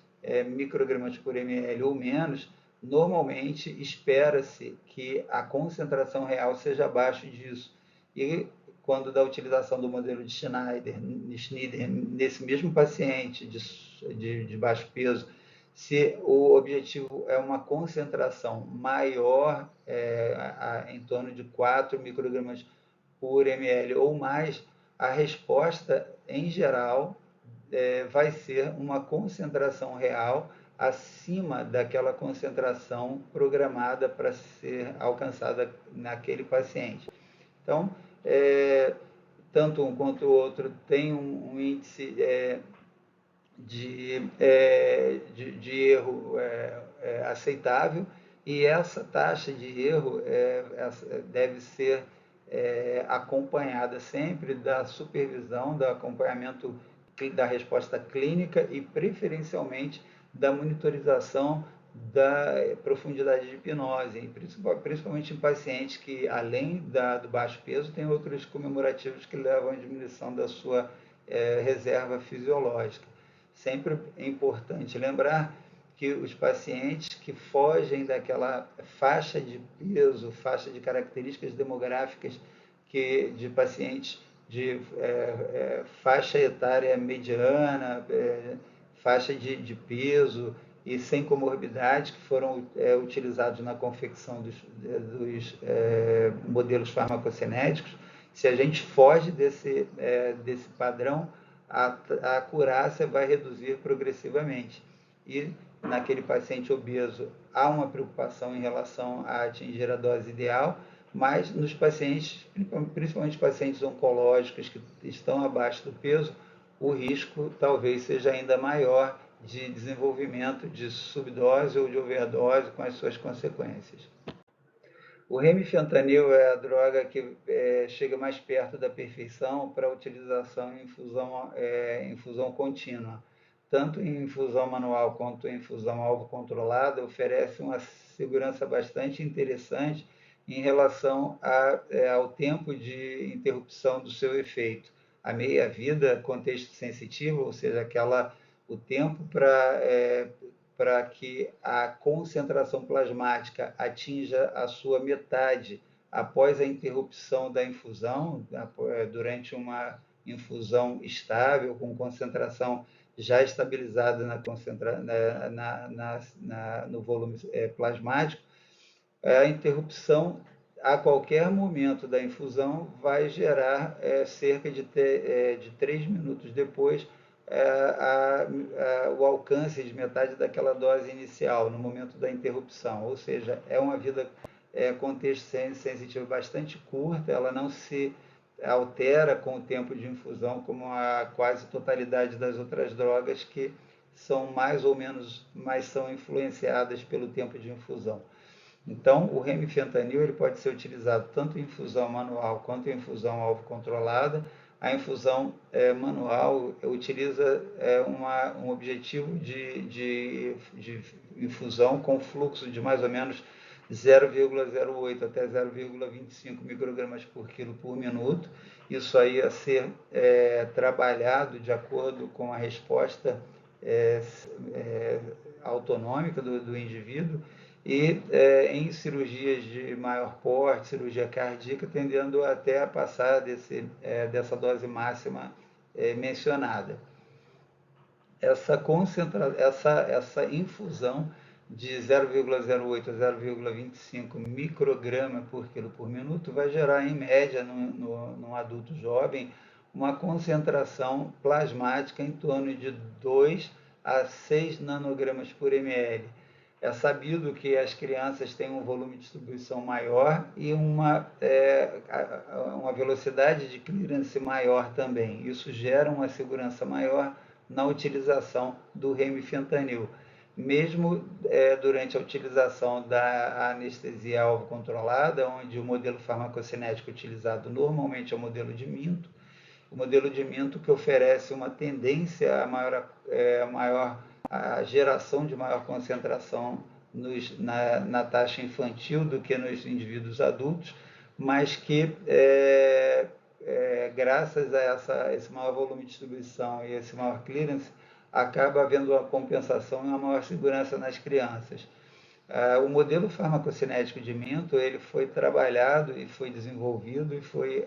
microgramas por ml ou menos, normalmente espera-se que a concentração real seja abaixo disso. E quando da utilização do modelo de Schneider nesse mesmo paciente de baixo peso, se o objetivo é uma concentração maior, em torno de 4 microgramas por ml ou mais, a resposta, em geral, vai ser uma concentração real acima daquela concentração programada para ser alcançada naquele paciente. Então, tanto um quanto o outro tem um índice de erro aceitável, e essa taxa de erro deve ser acompanhada sempre da supervisão, do acompanhamento da resposta clínica e, preferencialmente, da monitorização da profundidade de hipnose, principalmente em pacientes que, além do baixo peso, têm outros comemorativos que levam à diminuição da sua reserva fisiológica. Sempre é importante lembrar que os pacientes que fogem daquela faixa de peso, faixa de características demográficas de pacientes de faixa etária mediana, faixa de peso e sem comorbidade, que foram utilizados na confecção dos modelos farmacocinéticos, se a gente foge desse padrão, a acurácia vai reduzir progressivamente. E naquele paciente obeso há uma preocupação em relação a atingir a dose ideal, mas nos pacientes, principalmente pacientes oncológicos que estão abaixo do peso, o risco talvez seja ainda maior de desenvolvimento de subdose ou de overdose, com as suas consequências. O remifentanil é a droga que chega mais perto da perfeição para utilização em infusão contínua. Tanto em infusão manual quanto em infusão alvo controlada, oferece uma segurança bastante interessante em relação ao tempo de interrupção do seu efeito. A meia-vida contexto sensitivo, ou seja, o tempo para que a concentração plasmática atinja a sua metade após a interrupção da infusão, durante uma infusão estável, com concentração já estabilizada no volume plasmático, a interrupção a qualquer momento da infusão vai gerar cerca de 3 minutos depois o alcance de metade daquela dose inicial no momento da interrupção, ou seja, é uma vida contexto sensitivo bastante curta, ela não se altera com o tempo de infusão como a quase totalidade das outras drogas, que são mais ou menos, mas são influenciadas pelo tempo de infusão. Então, o remifentanil ele pode ser utilizado tanto em infusão manual quanto em infusão alvo controlada. A infusão manual utiliza um objetivo de infusão com fluxo de mais ou menos 0,08 até 0,25 microgramas por quilo por minuto. Isso aí a ser trabalhado de acordo com a resposta autonômica do indivíduo, e em cirurgias de maior porte, cirurgia cardíaca, tendendo até a passar dessa dose máxima mencionada. Essa infusão de 0,08 a 0,25 micrograma por quilo por minuto vai gerar, em média, num adulto jovem, uma concentração plasmática em torno de 2 a 6 nanogramas por ml. É sabido que as crianças têm um volume de distribuição maior e uma velocidade de clearance maior também. Isso gera uma segurança maior na utilização do remifentanil. Mesmo durante a utilização da anestesia alvo controlada, onde o modelo farmacocinético utilizado normalmente é o modelo de Minto, o modelo de Minto que oferece uma tendência a maior a geração de maior concentração na taxa infantil do que nos indivíduos adultos, mas que, graças a esse maior volume de distribuição e esse maior clearance, acaba havendo uma compensação e uma maior segurança nas crianças. O modelo farmacocinético de Minto ele foi trabalhado e foi desenvolvido e foi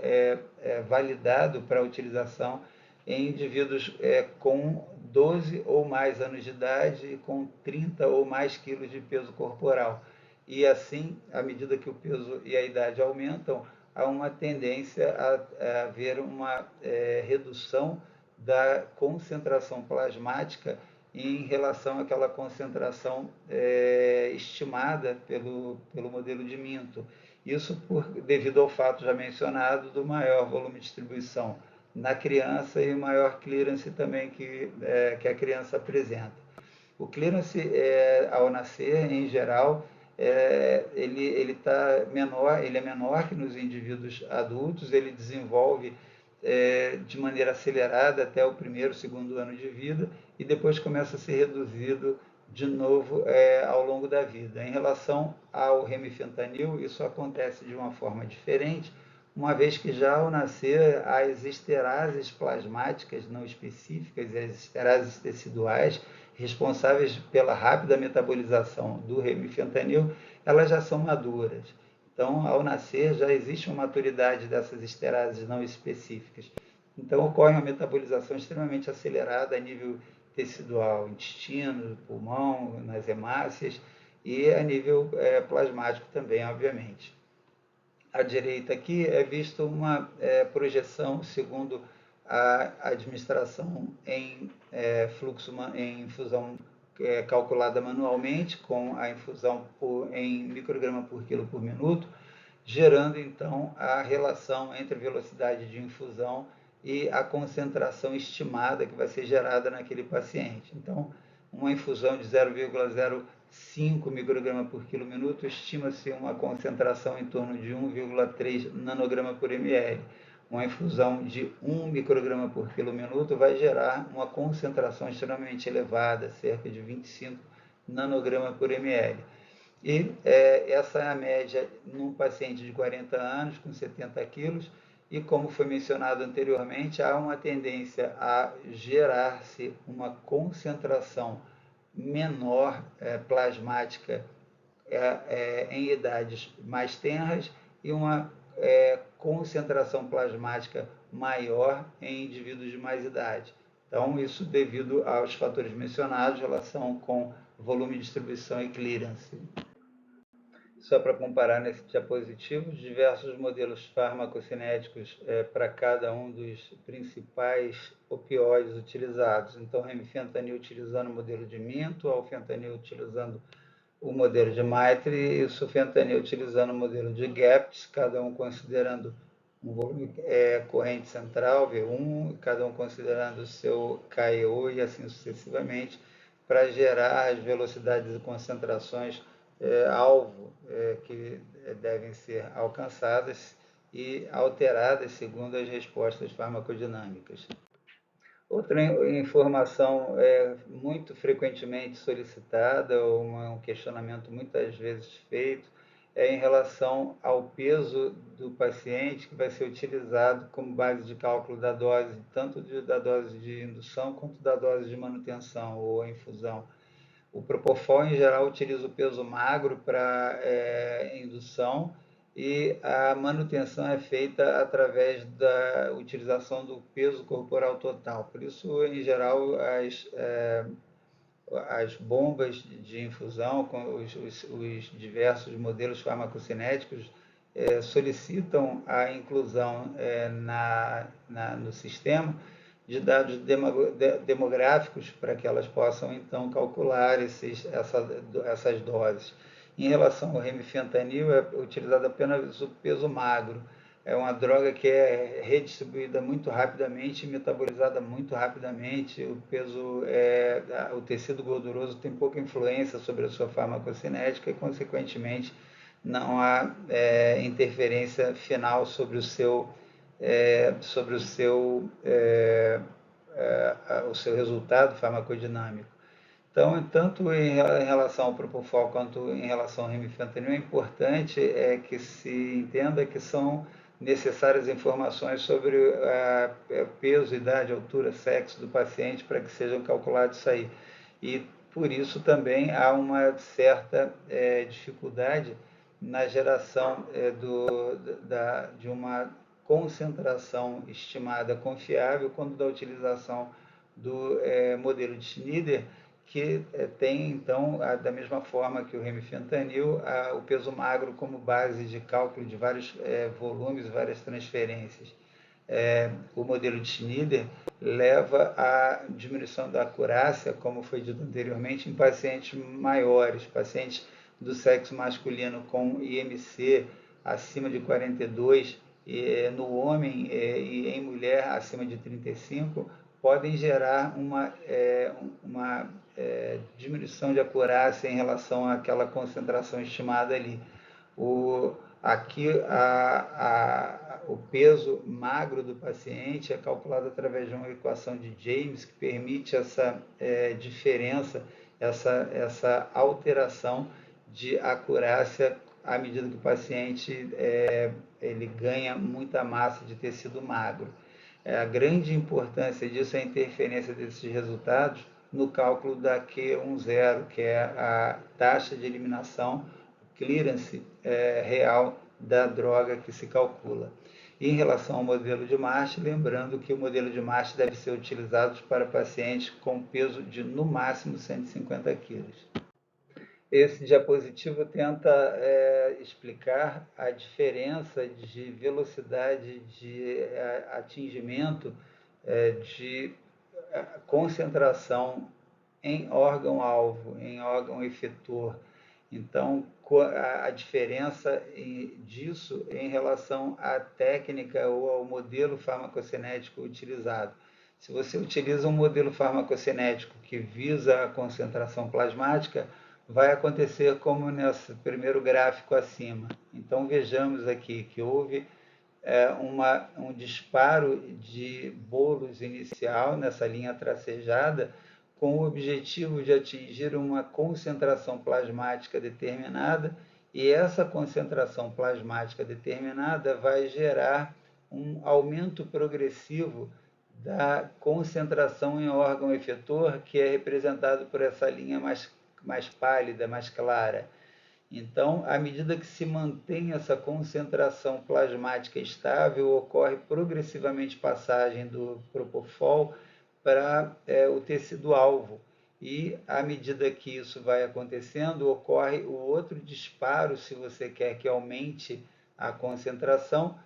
validado para utilização em indivíduos com 12 ou mais anos de idade e com 30 ou mais quilos de peso corporal. E assim, à medida que o peso e a idade aumentam, há uma tendência a haver uma redução da concentração plasmática em relação àquela concentração estimada pelo modelo de Minto. Isso devido ao fato já mencionado do maior volume de distribuição na criança e o maior clearance também que a criança apresenta. O clearance, ao nascer, em geral, ele é menor que nos indivíduos adultos, ele desenvolve de maneira acelerada até o primeiro, segundo ano de vida e depois começa a ser reduzido de novo ao longo da vida. Em relação ao remifentanil, isso acontece de uma forma diferente, uma vez que já ao nascer as esterases plasmáticas não específicas e as esterases teciduais responsáveis pela rápida metabolização do remifentanil, elas já são maduras. Então, ao nascer, já existe uma maturidade dessas esterases não específicas. Então, ocorre uma metabolização extremamente acelerada a nível tecidual, intestino, pulmão, nas hemácias e a nível plasmático também, obviamente. À direita aqui é vista uma projeção segundo a administração em fluxo, em infusão calculada manualmente, com a infusão em micrograma por quilo por minuto, gerando então a relação entre a velocidade de infusão e a concentração estimada que vai ser gerada naquele paciente. Então, uma infusão de 0,05 micrograma por quilo minuto estima-se uma concentração em torno de 1,3 nanograma por ml. Uma infusão de 1 micrograma por quilo minuto vai gerar uma concentração extremamente elevada, cerca de 25 nanograma por ml. E essa é a média num paciente de 40 anos, com 70 quilos, e como foi mencionado anteriormente, há uma tendência a gerar-se uma concentração menor plasmática em idades mais tenras e uma concentração plasmática maior em indivíduos de mais idade. Então, isso devido aos fatores mencionados, relação com volume de distribuição e clearance. Só para comparar nesse diapositivo, diversos modelos farmacocinéticos para cada um dos principais opioides utilizados. Então, remifentanil utilizando o modelo de Minto, alfentanil utilizando o modelo de Maitre e o sulfentanil utilizando o modelo de GAPT, cada um considerando um volume corrente central, V1, cada um considerando o seu KEO e assim sucessivamente, para gerar as velocidades e concentrações alvo que devem ser alcançadas e alteradas segundo as respostas farmacodinâmicas. Outra informação muito frequentemente solicitada, ou um questionamento muitas vezes feito, é em relação ao peso do paciente que vai ser utilizado como base de cálculo da dose, tanto da dose de indução quanto da dose de manutenção ou infusão. O Propofol, em geral, utiliza o peso magro para indução e a manutenção é feita através da utilização do peso corporal total. Por isso, em geral, as bombas de infusão, com os diversos modelos farmacocinéticos, solicitam a inclusão no sistema de dados demográficos para que elas possam, então, calcular essas doses. Em relação ao remifentanil, é utilizado apenas o peso magro. É uma droga que é redistribuída muito rapidamente, metabolizada muito rapidamente. O tecido gorduroso tem pouca influência sobre a sua farmacocinética e, consequentemente, não há interferência final sobre o seu resultado farmacodinâmico. Então, tanto em relação ao Propofol quanto em relação ao remifentanil, é importante que se entenda que são necessárias informações sobre peso, idade, altura, sexo do paciente para que sejam calculados isso aí. E por isso também há uma certa dificuldade na geração de uma concentração estimada confiável quando da utilização do modelo de Schneider, que tem, então, da mesma forma que o remifentanil, o peso magro como base de cálculo de vários volumes, várias transferências. O modelo de Schneider leva à diminuição da acurácia, como foi dito anteriormente, em pacientes maiores, pacientes do sexo masculino com IMC acima de 42, no homem e em mulher acima de 35, podem gerar uma diminuição de acurácia em relação àquela concentração estimada ali. Aqui o peso magro do paciente é calculado através de uma equação de James que permite essa diferença, essa alteração de acurácia à medida que o paciente ele ganha muita massa de tecido magro. A grande importância disso é a interferência desses resultados no cálculo da Q10, que é a taxa de eliminação, clearance real da droga que se calcula. E em relação ao modelo de Marsh, lembrando que o modelo de Marsh deve ser utilizado para pacientes com peso de no máximo 150 quilos. Esse diapositivo tenta explicar a diferença de velocidade de atingimento de concentração em órgão-alvo, em órgão efetor. Então, a diferença disso em relação à técnica ou ao modelo farmacocinético utilizado. Se você utiliza um modelo farmacocinético que visa a concentração plasmática, vai acontecer como nesse primeiro gráfico acima. Então, vejamos aqui que houve um disparo de bolos inicial nessa linha tracejada, com o objetivo de atingir uma concentração plasmática determinada, e essa concentração plasmática determinada vai gerar um aumento progressivo da concentração em órgão efetor, que é representado por essa linha mais pálida, mais clara. Então, à medida que se mantém essa concentração plasmática estável, ocorre progressivamente passagem do propofol para o tecido-alvo. E, à medida que isso vai acontecendo, ocorre o outro disparo, se você quer que aumente a concentração,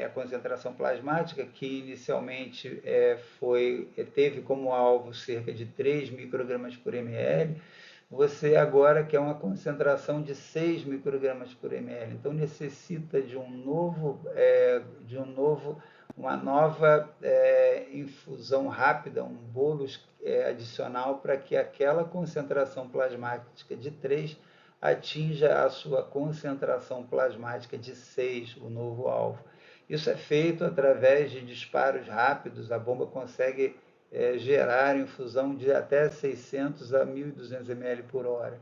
a concentração plasmática, que inicialmente teve como alvo cerca de 3 microgramas por ml, você agora quer uma concentração de 6 microgramas por ml. Então, necessita de uma nova infusão rápida, um bolus adicional para que aquela concentração plasmática de 3 atinja a sua concentração plasmática de 6, o novo alvo. Isso é feito através de disparos rápidos, a bomba consegue gerar infusão de até 600 a 1.200 ml por hora.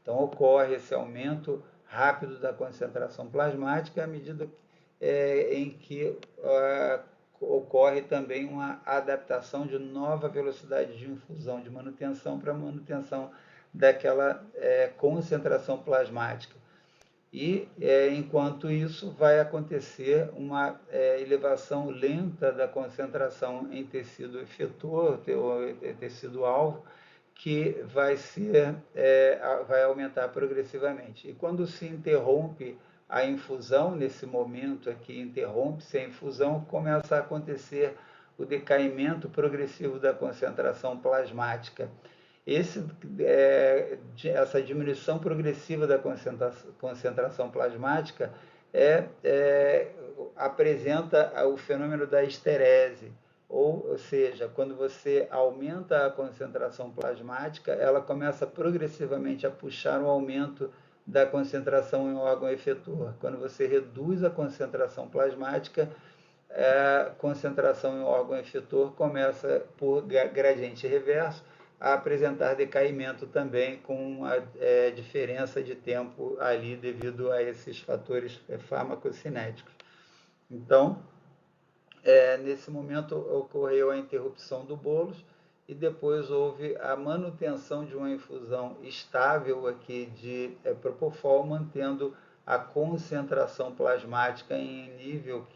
Então, ocorre esse aumento rápido da concentração plasmática à medida em que ocorre também uma adaptação de nova velocidade de infusão, de manutenção para manutenção daquela concentração plasmática. E, enquanto isso, vai acontecer uma elevação lenta da concentração em tecido efetor, tecido-alvo, que vai aumentar progressivamente. E quando se interrompe a infusão, nesse momento aqui, interrompe-se a infusão, começa a acontecer o decaimento progressivo da concentração plasmática. Essa diminuição progressiva da concentração plasmática apresenta o fenômeno da esterese, ou seja, quando você aumenta a concentração plasmática, ela começa progressivamente a puxar um aumento da concentração em órgão efetor. Quando você reduz a concentração plasmática, a concentração em órgão efetor começa por gradiente reverso a apresentar decaimento também com a diferença de tempo ali devido a esses fatores farmacocinéticos. Então, nesse momento ocorreu a interrupção do bolos e depois houve a manutenção de uma infusão estável aqui de propofol, mantendo a concentração plasmática em nível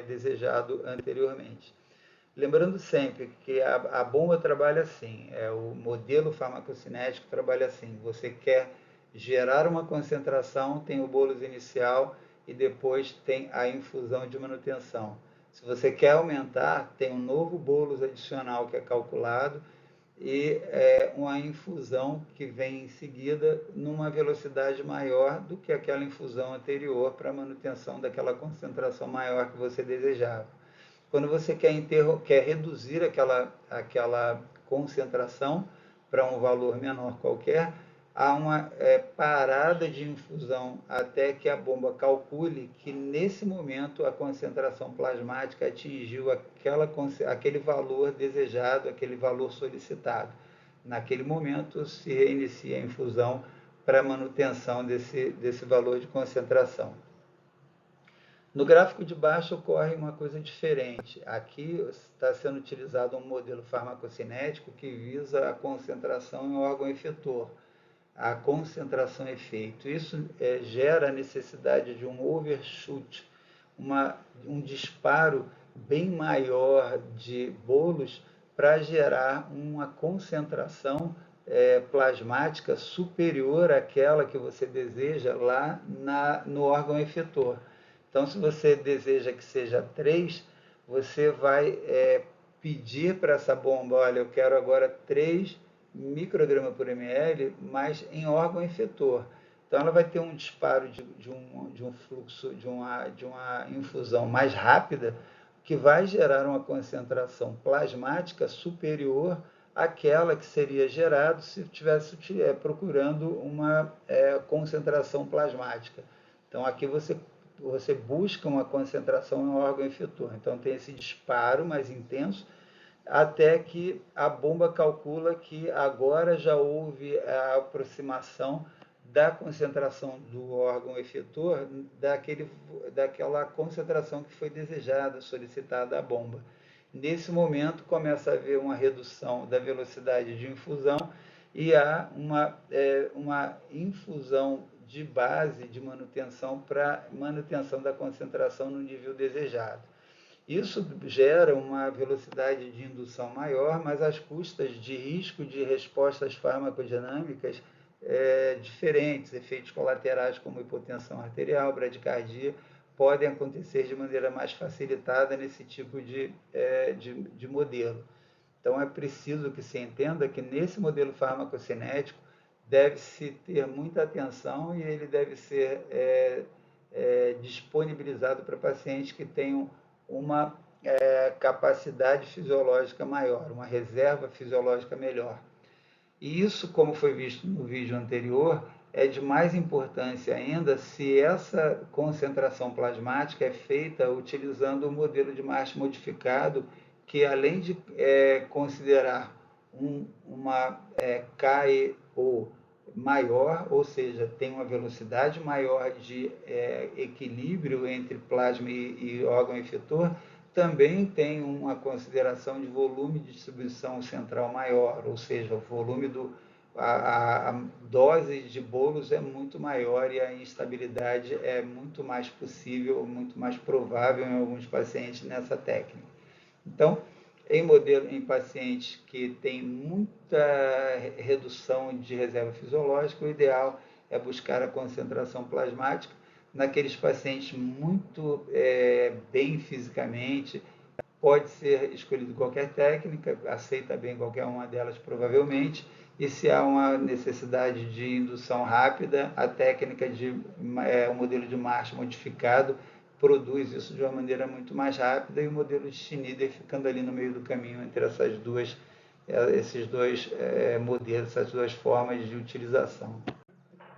desejado anteriormente. Lembrando sempre que a bomba trabalha assim, o modelo farmacocinético trabalha assim, você quer gerar uma concentração, tem o bolos inicial e depois tem a infusão de manutenção. Se você quer aumentar, tem um novo bolos adicional que é calculado e uma infusão que vem em seguida numa velocidade maior do que aquela infusão anterior para a manutenção daquela concentração maior que você desejava. Quando você quer reduzir aquela concentração para um valor menor qualquer, há uma parada de infusão até que a bomba calcule que nesse momento a concentração plasmática atingiu aquele valor desejado, aquele valor solicitado. Naquele momento se reinicia a infusão para manutenção desse valor de concentração. No gráfico de baixo ocorre uma coisa diferente. Aqui está sendo utilizado um modelo farmacocinético que visa a concentração em órgão efetor, a concentração efeito. Isso gera a necessidade de um overshoot, um disparo bem maior de bolos para gerar uma concentração plasmática superior àquela que você deseja lá no órgão efetor. Então, se você deseja que seja 3, você vai pedir para essa bomba, olha, eu quero agora 3 microgramas por ml, mas em órgão efetor. Então, ela vai ter um disparo de um fluxo, de uma infusão mais rápida, que vai gerar uma concentração plasmática superior àquela que seria gerada se estivesse procurando uma concentração plasmática. Então, aqui você busca uma concentração em órgão efetor. Então, tem esse disparo mais intenso, até que a bomba calcula que agora já houve a aproximação da concentração do órgão efetor daquela concentração que foi desejada, solicitada à bomba. Nesse momento, começa a haver uma redução da velocidade de infusão e há uma infusão de base de manutenção para manutenção da concentração no nível desejado. Isso gera uma velocidade de indução maior, mas às custas de risco de respostas farmacodinâmicas diferentes, efeitos colaterais como hipotensão arterial, bradicardia, podem acontecer de maneira mais facilitada nesse tipo de modelo. Então, é preciso que se entenda que nesse modelo farmacocinético deve-se ter muita atenção e ele deve ser disponibilizado para pacientes que tenham uma capacidade fisiológica maior, uma reserva fisiológica melhor. E isso, como foi visto no vídeo anterior, é de mais importância ainda se essa concentração plasmática é feita utilizando o modelo de Marsh modificado, que além de considerar uma KEO maior, ou seja, tem uma velocidade maior de equilíbrio entre plasma e órgão efetor, também tem uma consideração de volume de distribuição central maior, ou seja, o volume a dose de bolos é muito maior e a instabilidade é muito mais possível, muito mais provável em alguns pacientes nessa técnica. Então, em pacientes que têm muita redução de reserva fisiológica, o ideal é buscar a concentração plasmática. Naqueles pacientes muito bem fisicamente, pode ser escolhido qualquer técnica, aceita bem qualquer uma delas provavelmente, e se há uma necessidade de indução rápida, a técnica o modelo de Marsh modificado produz isso de uma maneira muito mais rápida e o modelo de Schneider ficando ali no meio do caminho entre esses dois modelos, essas duas formas de utilização.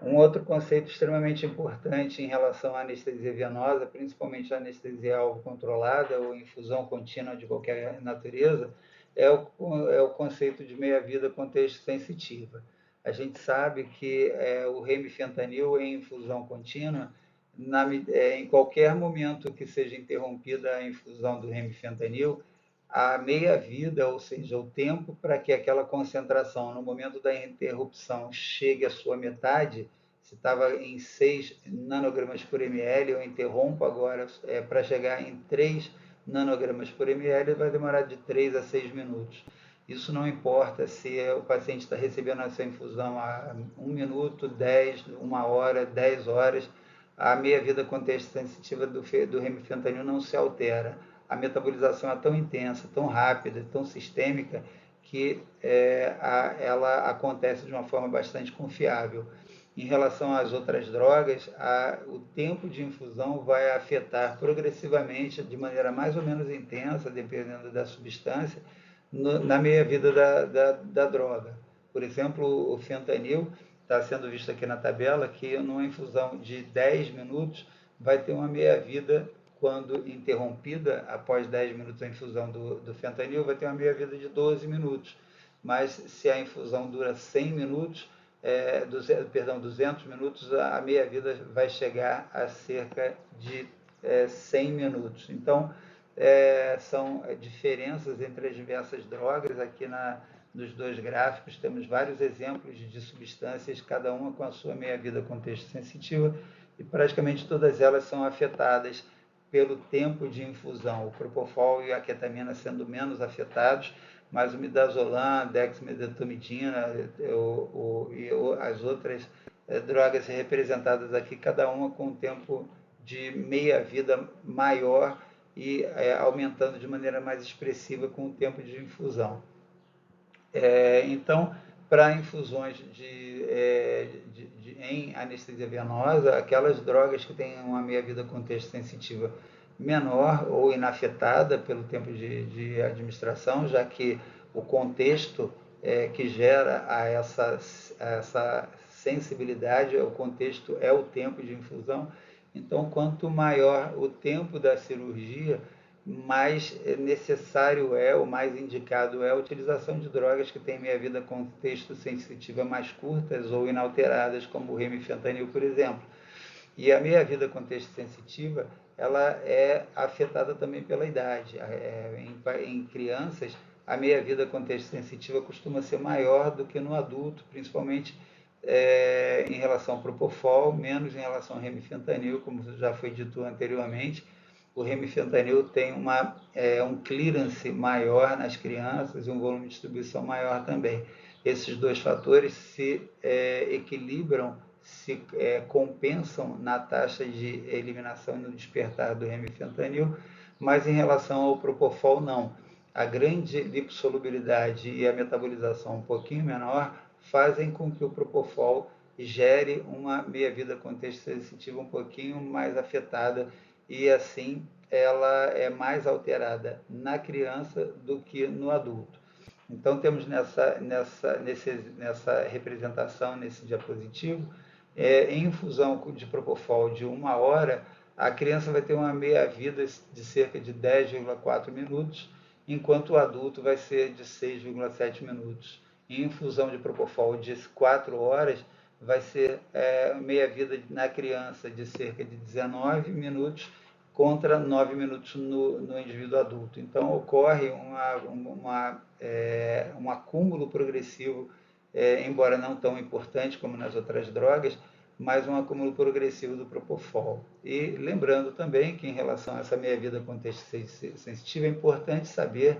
Um outro conceito extremamente importante em relação à anestesia venosa, principalmente a anestesia alvo controlada ou infusão contínua de qualquer natureza, é o conceito de meia-vida contexto sensitiva. A gente sabe que o remifentanil em infusão contínua, em qualquer momento que seja interrompida a infusão do remifentanil, a meia-vida, ou seja, o tempo para que aquela concentração, no momento da interrupção, chegue à sua metade, se estava em 6 nanogramas por ml, eu interrompo agora para chegar em 3 nanogramas por ml, vai demorar de 3 a 6 minutos. Isso não importa se o paciente está recebendo essa infusão há 1 minuto, 10, 1 hora, 10 horas, a meia-vida contexto sensitiva do remifentanil não se altera. A metabolização é tão intensa, tão rápida, tão sistêmica, que ela acontece de uma forma bastante confiável. Em relação às outras drogas, o tempo de infusão vai afetar progressivamente, de maneira mais ou menos intensa, dependendo da substância, na meia-vida da droga. Por exemplo, o fentanil está sendo visto aqui na tabela que numa infusão de 10 minutos vai ter uma meia-vida, quando interrompida após 10 minutos a infusão do fentanil, vai ter uma meia-vida de 12 minutos. Mas se a infusão dura 100 minutos, 200 minutos, a meia-vida vai chegar a cerca de 100 minutos. Então, são diferenças entre as diversas drogas. Aqui nos dois gráficos temos vários exemplos de substâncias, cada uma com a sua meia-vida contexto sensitiva, e praticamente todas elas são afetadas pelo tempo de infusão. O propofol e a ketamina sendo menos afetados, mas o midazolam, dexmedetomidina e as outras drogas representadas aqui, cada uma com um tempo de meia-vida maior e aumentando de maneira mais expressiva com o tempo de infusão. Então, para infusões em anestesia venosa, aquelas drogas que têm uma meia-vida contexto sensitiva menor ou inafetada pelo tempo de administração, já que o contexto que gera essa sensibilidade, o contexto é o tempo de infusão. Então, quanto maior o tempo da cirurgia, mais necessário ou mais indicado é a utilização de drogas que têm meia-vida contexto sensitiva mais curtas ou inalteradas, como o remifentanil, por exemplo. E a meia-vida contexto sensitiva, ela é afetada também pela idade. Em crianças, a meia-vida contexto sensitiva costuma ser maior do que no adulto, principalmente em relação ao propofol, menos em relação ao remifentanil, como já foi dito anteriormente. O remifentanil tem um clearance maior nas crianças e um volume de distribuição maior também. Esses dois fatores se equilibram, se compensam na taxa de eliminação e no despertar do remifentanil, mas em relação ao propofol, não. A grande lipossolubilidade e a metabolização um pouquinho menor fazem com que o propofol gere uma meia-vida contexto sensitiva um pouquinho mais afetada, e assim ela é mais alterada na criança do que no adulto. Então temos nessa representação, nesse diapositivo, em infusão de propofol de 1 hora, a criança vai ter uma meia-vida de cerca de 10,4 minutos, enquanto o adulto vai ser de 6,7 minutos. Em infusão de propofol de 4 horas, vai ser meia-vida na criança de cerca de 19 minutos contra 9 minutos no indivíduo adulto. Então, ocorre um acúmulo progressivo, embora não tão importante como nas outras drogas, mas um acúmulo progressivo do propofol. E lembrando também que, em relação a essa meia-vida contexto sensitiva, é importante saber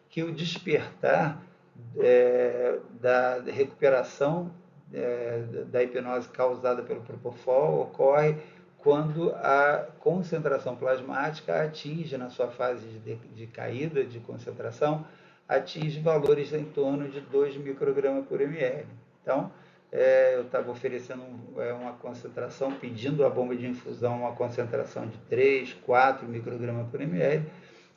que o despertar da recuperação da hipnose causada pelo propofol ocorre quando a concentração plasmática atinge, na sua fase de caída de concentração, atinge valores em torno de 2 microgramas por ml. Então, eu estava oferecendo uma concentração, pedindo a bomba de infusão uma concentração de 3, 4 microgramas por ml.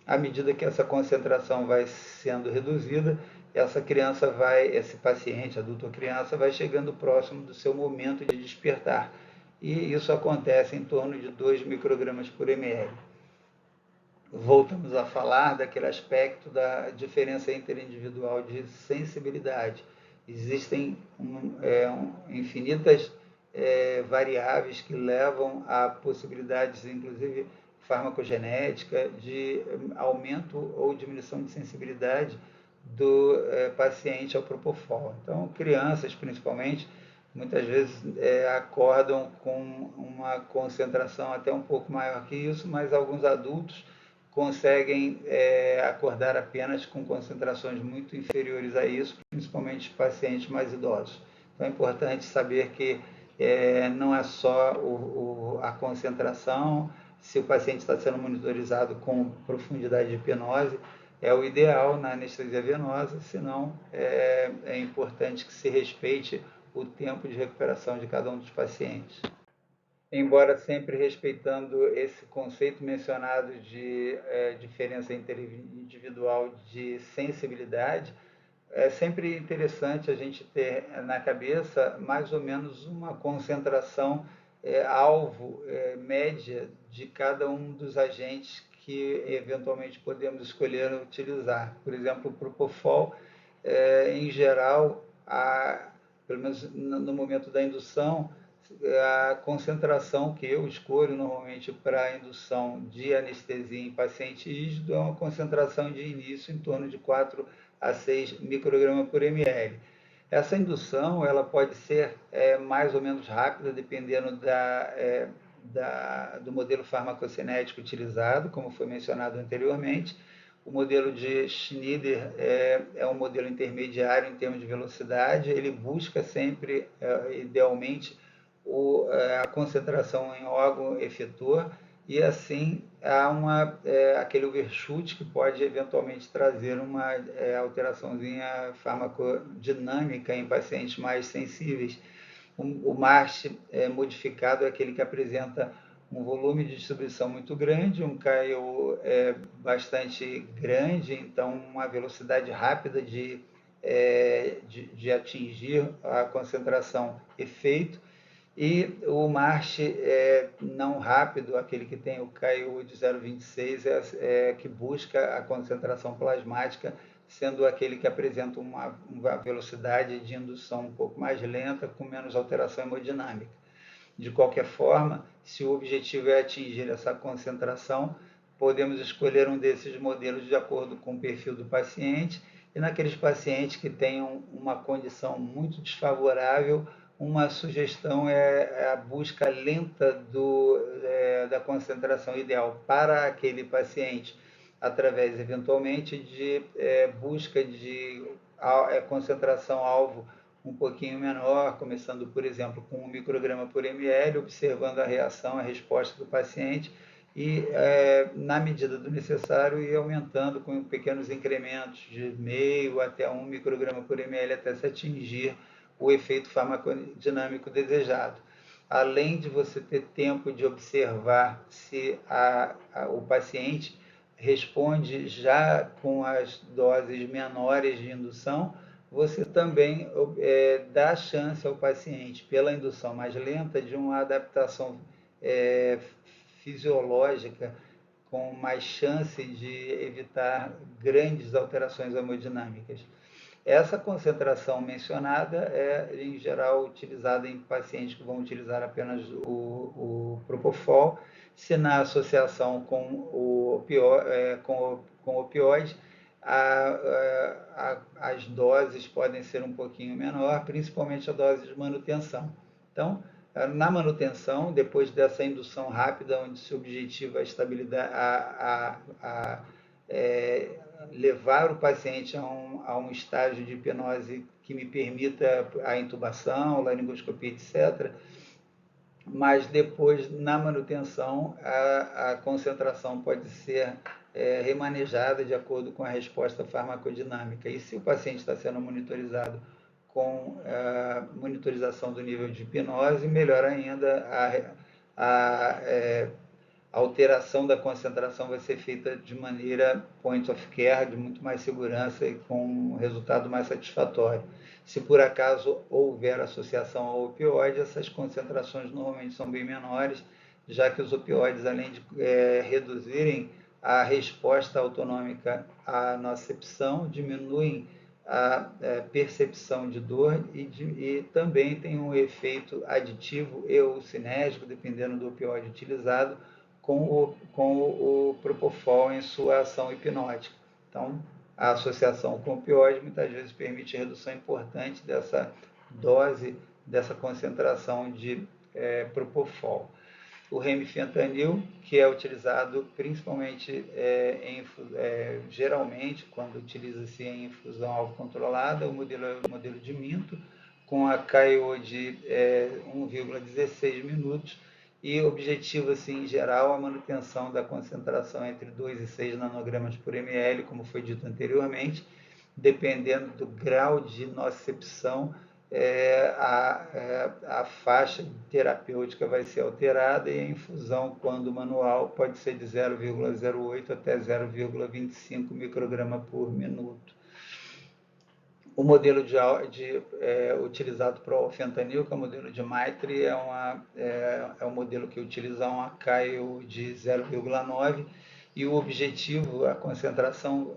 À medida que essa concentração vai sendo reduzida, esse paciente, adulto ou criança, vai chegando próximo do seu momento de despertar. E isso acontece em torno de 2 microgramas por ml. Voltamos a falar daquele aspecto da diferença interindividual de sensibilidade. Existem infinitas variáveis que levam a possibilidades, inclusive farmacogenética, de aumento ou diminuição de sensibilidade do paciente ao propofol. Então, crianças, principalmente, muitas vezes acordam com uma concentração até um pouco maior que isso, mas alguns adultos conseguem acordar apenas com concentrações muito inferiores a isso, principalmente pacientes mais idosos. Então é importante saber que não é só a concentração, se o paciente está sendo monitorizado com profundidade de hipnose, é o ideal na anestesia venosa, senão é importante que se respeite o tempo de recuperação de cada um dos pacientes. Embora sempre respeitando esse conceito mencionado de diferença interindividual de sensibilidade, é sempre interessante a gente ter na cabeça mais ou menos uma concentração alvo média de cada um dos agentes que eventualmente podemos escolher utilizar. Por exemplo, o Propofol, em geral, pelo menos no momento da indução, a concentração que eu escolho normalmente para a indução de anestesia em paciente rígido é uma concentração de início em torno de 4 a 6 microgramas por ml. Essa indução ela pode ser mais ou menos rápida, dependendo do modelo farmacocinético utilizado, como foi mencionado anteriormente. O modelo de Schneider é um modelo intermediário em termos de velocidade, ele busca sempre, idealmente, a concentração em órgão efetor, e assim há aquele overshoot que pode eventualmente trazer uma alteraçãozinha farmacodinâmica em pacientes mais sensíveis. O MASH modificado é aquele que apresenta um volume de distribuição muito grande, um KO bastante grande, então uma velocidade rápida de atingir a concentração efeito, e o MASH não rápido, aquele que tem o KU de 0,26, que busca a concentração plasmática, sendo aquele que apresenta uma velocidade de indução um pouco mais lenta, com menos alteração hemodinâmica. De qualquer forma, se o objetivo é atingir essa concentração, podemos escolher um desses modelos de acordo com o perfil do paciente, e naqueles pacientes que tenham uma condição muito desfavorável, uma sugestão é a busca lenta da concentração ideal para aquele paciente, através, eventualmente, de busca de concentração-alvo um pouquinho menor, começando, por exemplo, com 1 micrograma por ml, observando a reação, a resposta do paciente, e, na medida do necessário, ir aumentando com pequenos incrementos de meio até 1 micrograma por ml, até se atingir o efeito farmacodinâmico desejado. Além de você ter tempo de observar se o paciente responde já com as doses menores de indução, você também dá chance ao paciente, pela indução mais lenta, de uma adaptação fisiológica com mais chance de evitar grandes alterações hemodinâmicas. Essa concentração mencionada é, em geral, utilizada em pacientes que vão utilizar apenas o Propofol. Se na associação com o opioide, as doses podem ser um pouquinho menor, principalmente a dose de manutenção. Então, na manutenção, depois dessa indução rápida, onde se objetiva a estabilidade, levar o paciente a um estágio de hipnose que me permita a intubação, laringoscopia, etc. Mas depois, na manutenção, a concentração pode ser remanejada de acordo com a resposta farmacodinâmica. E se o paciente está sendo monitorizado com a monitorização do nível de hipnose, melhor ainda a alteração da concentração vai ser feita de maneira point of care, de muito mais segurança e com um resultado mais satisfatório. Se por acaso houver associação ao opioide, essas concentrações normalmente são bem menores, já que os opioides, além de reduzirem a resposta autonômica à nocicepção, diminuem a percepção de dor e também tem um efeito aditivo e ou cinético, dependendo do opioide utilizado, com o propofol em sua ação hipnótica. Então, a associação com o opioide muitas vezes permite redução importante dessa dose, dessa concentração de propofol. O remifentanil, que é utilizado principalmente, geralmente, quando utiliza-se em infusão alvo controlada, o modelo é o modelo de Minto, com a KO de 1,16 minutos, e objetiva, assim, em geral, a manutenção da concentração entre 2 e 6 nanogramas por ml, como foi dito anteriormente, dependendo do grau de nocicepção, a faixa terapêutica vai ser alterada e a infusão, quando manual, pode ser de 0,08 até 0,25 micrograma por minuto. O modelo utilizado para o fentanil, que é o modelo de Maitre, é um modelo que utiliza uma KO de 0,9 e o objetivo, a concentração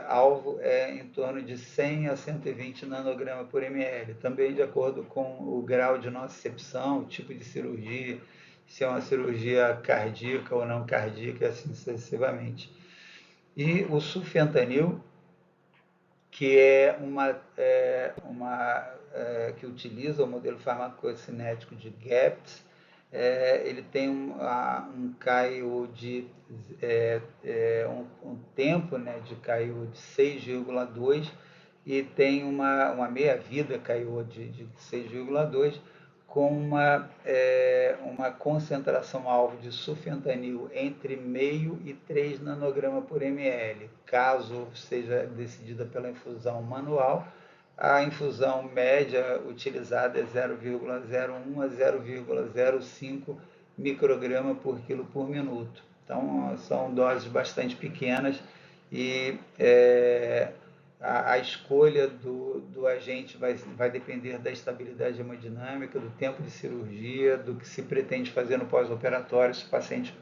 alvo é em torno de 100 a 120 nanogramas por ml, também de acordo com o grau de nocicepção, o tipo de cirurgia, se é uma cirurgia cardíaca ou não cardíaca, assim sucessivamente. E o sulfentanil, que que utiliza o modelo farmacocinético de GAPS, ele tem um KO de um tempo, né, de KO de 6,2 e tem uma meia-vida KO de 6,2 com uma concentração alvo de sulfentanil entre 0,5 e 3 nanogramas por ml. Caso seja decidida pela infusão manual, a infusão média utilizada é 0,01 a 0,05 micrograma por quilo por minuto. Então, são doses bastante pequenas e a escolha do agente vai depender da estabilidade hemodinâmica, do tempo de cirurgia, do que se pretende fazer no pós-operatório, se o paciente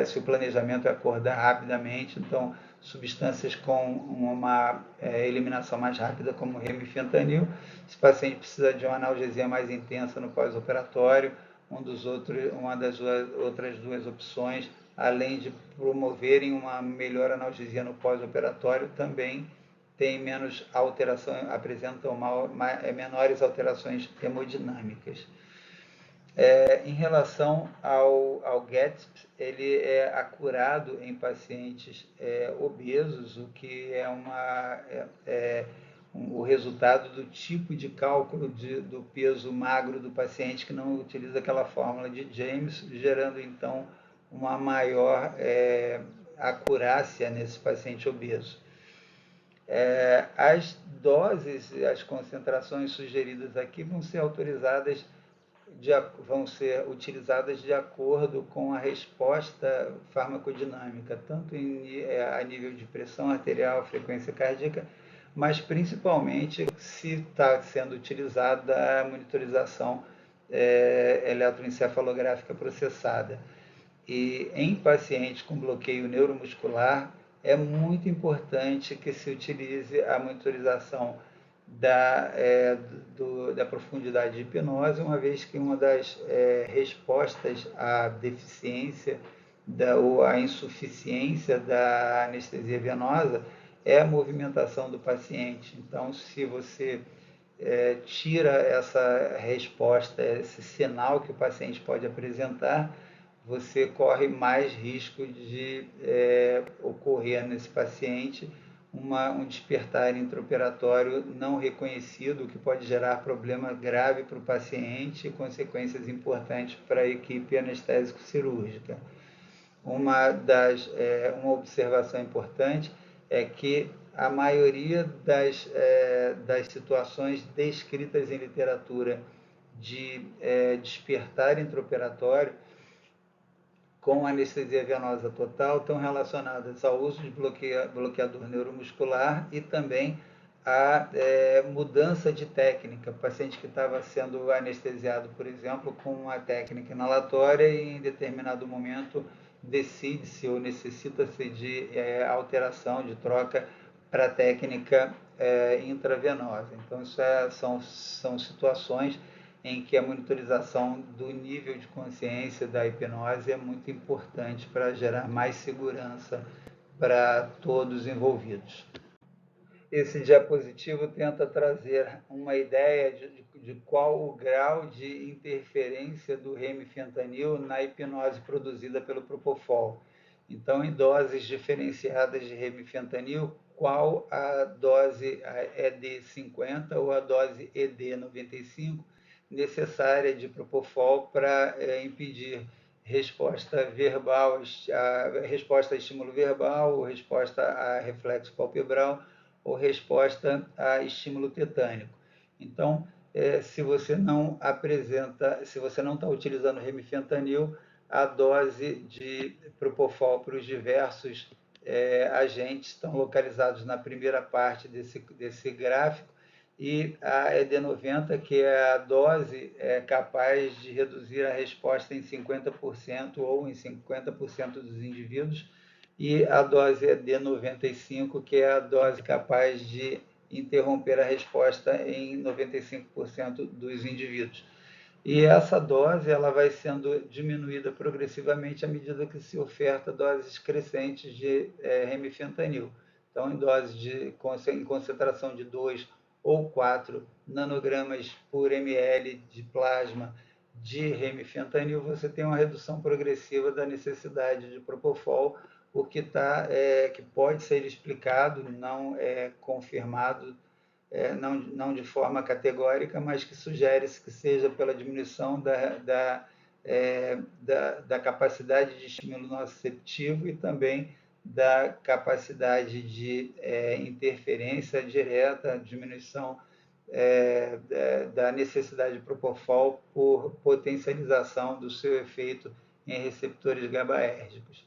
se o planejamento é acordar rapidamente. Então, substâncias com uma eliminação mais rápida, como o remifentanil. Se o paciente precisa de uma analgesia mais intensa no pós-operatório, uma das outras duas opções, além de promoverem uma melhor analgesia no pós-operatório, também tem menos alteração, apresentam menores alterações hemodinâmicas. Em relação ao GATSP, ele é acurado em pacientes obesos, o que é o resultado do tipo de cálculo do peso magro do paciente, que não utiliza aquela fórmula de James, gerando então uma maior acurácia nesse paciente obeso. As doses, as concentrações sugeridas aqui vão ser utilizadas de acordo com a resposta farmacodinâmica, tanto a nível de pressão arterial, frequência cardíaca, mas principalmente se está sendo utilizada a monitorização eletroencefalográfica processada. E em pacientes com bloqueio neuromuscular, é muito importante que se utilize a monitorização da profundidade de hipnose, uma vez que uma das respostas à deficiência ou à insuficiência da anestesia venosa é a movimentação do paciente. Então, se você tira essa resposta, esse sinal que o paciente pode apresentar, você corre mais risco de ocorrer nesse paciente um despertar intraoperatório não reconhecido, que pode gerar problema grave para o paciente e consequências importantes para a equipe anestésico-cirúrgica. Uma observação importante é que a maioria das situações descritas em literatura de despertar intraoperatório com anestesia venosa total estão relacionadas ao uso de bloqueador neuromuscular e também a mudança de técnica. O paciente que estava sendo anestesiado, por exemplo, com uma técnica inalatória e em determinado momento decide-se ou necessita-se de alteração, de troca para a técnica intravenosa. Então, são situações em que a monitorização do nível de consciência da hipnose é muito importante para gerar mais segurança para todos os envolvidos. Esse diapositivo tenta trazer uma ideia de qual o grau de interferência do remifentanil na hipnose produzida pelo Propofol. Então, em doses diferenciadas de remifentanil, qual a dose ED50 ou a dose ED95 necessária de Propofol para impedir resposta verbal, resposta a estímulo verbal, ou resposta a reflexo palpebral, ou resposta a estímulo tetânico. Então, se você não está utilizando remifentanil, a dose de Propofol para os diversos agentes estão localizados na primeira parte desse gráfico, e a ED90, que é a dose capaz de reduzir a resposta em 50% ou em 50% dos indivíduos, e a dose ED95, que é a dose capaz de interromper a resposta em 95% dos indivíduos. E essa dose ela vai sendo diminuída progressivamente à medida que se oferta doses crescentes de remifentanil. Então, em concentração de 2 ou 4 nanogramas por ml de plasma de remifentanil, você tem uma redução progressiva da necessidade de Propofol, o que pode ser explicado, não é confirmado, não de forma categórica, mas que sugere-se que seja pela diminuição da capacidade de estímulo nociceptivo e também da capacidade de interferência direta, diminuição da necessidade de Propofol por potencialização do seu efeito em receptores GABAérgicos.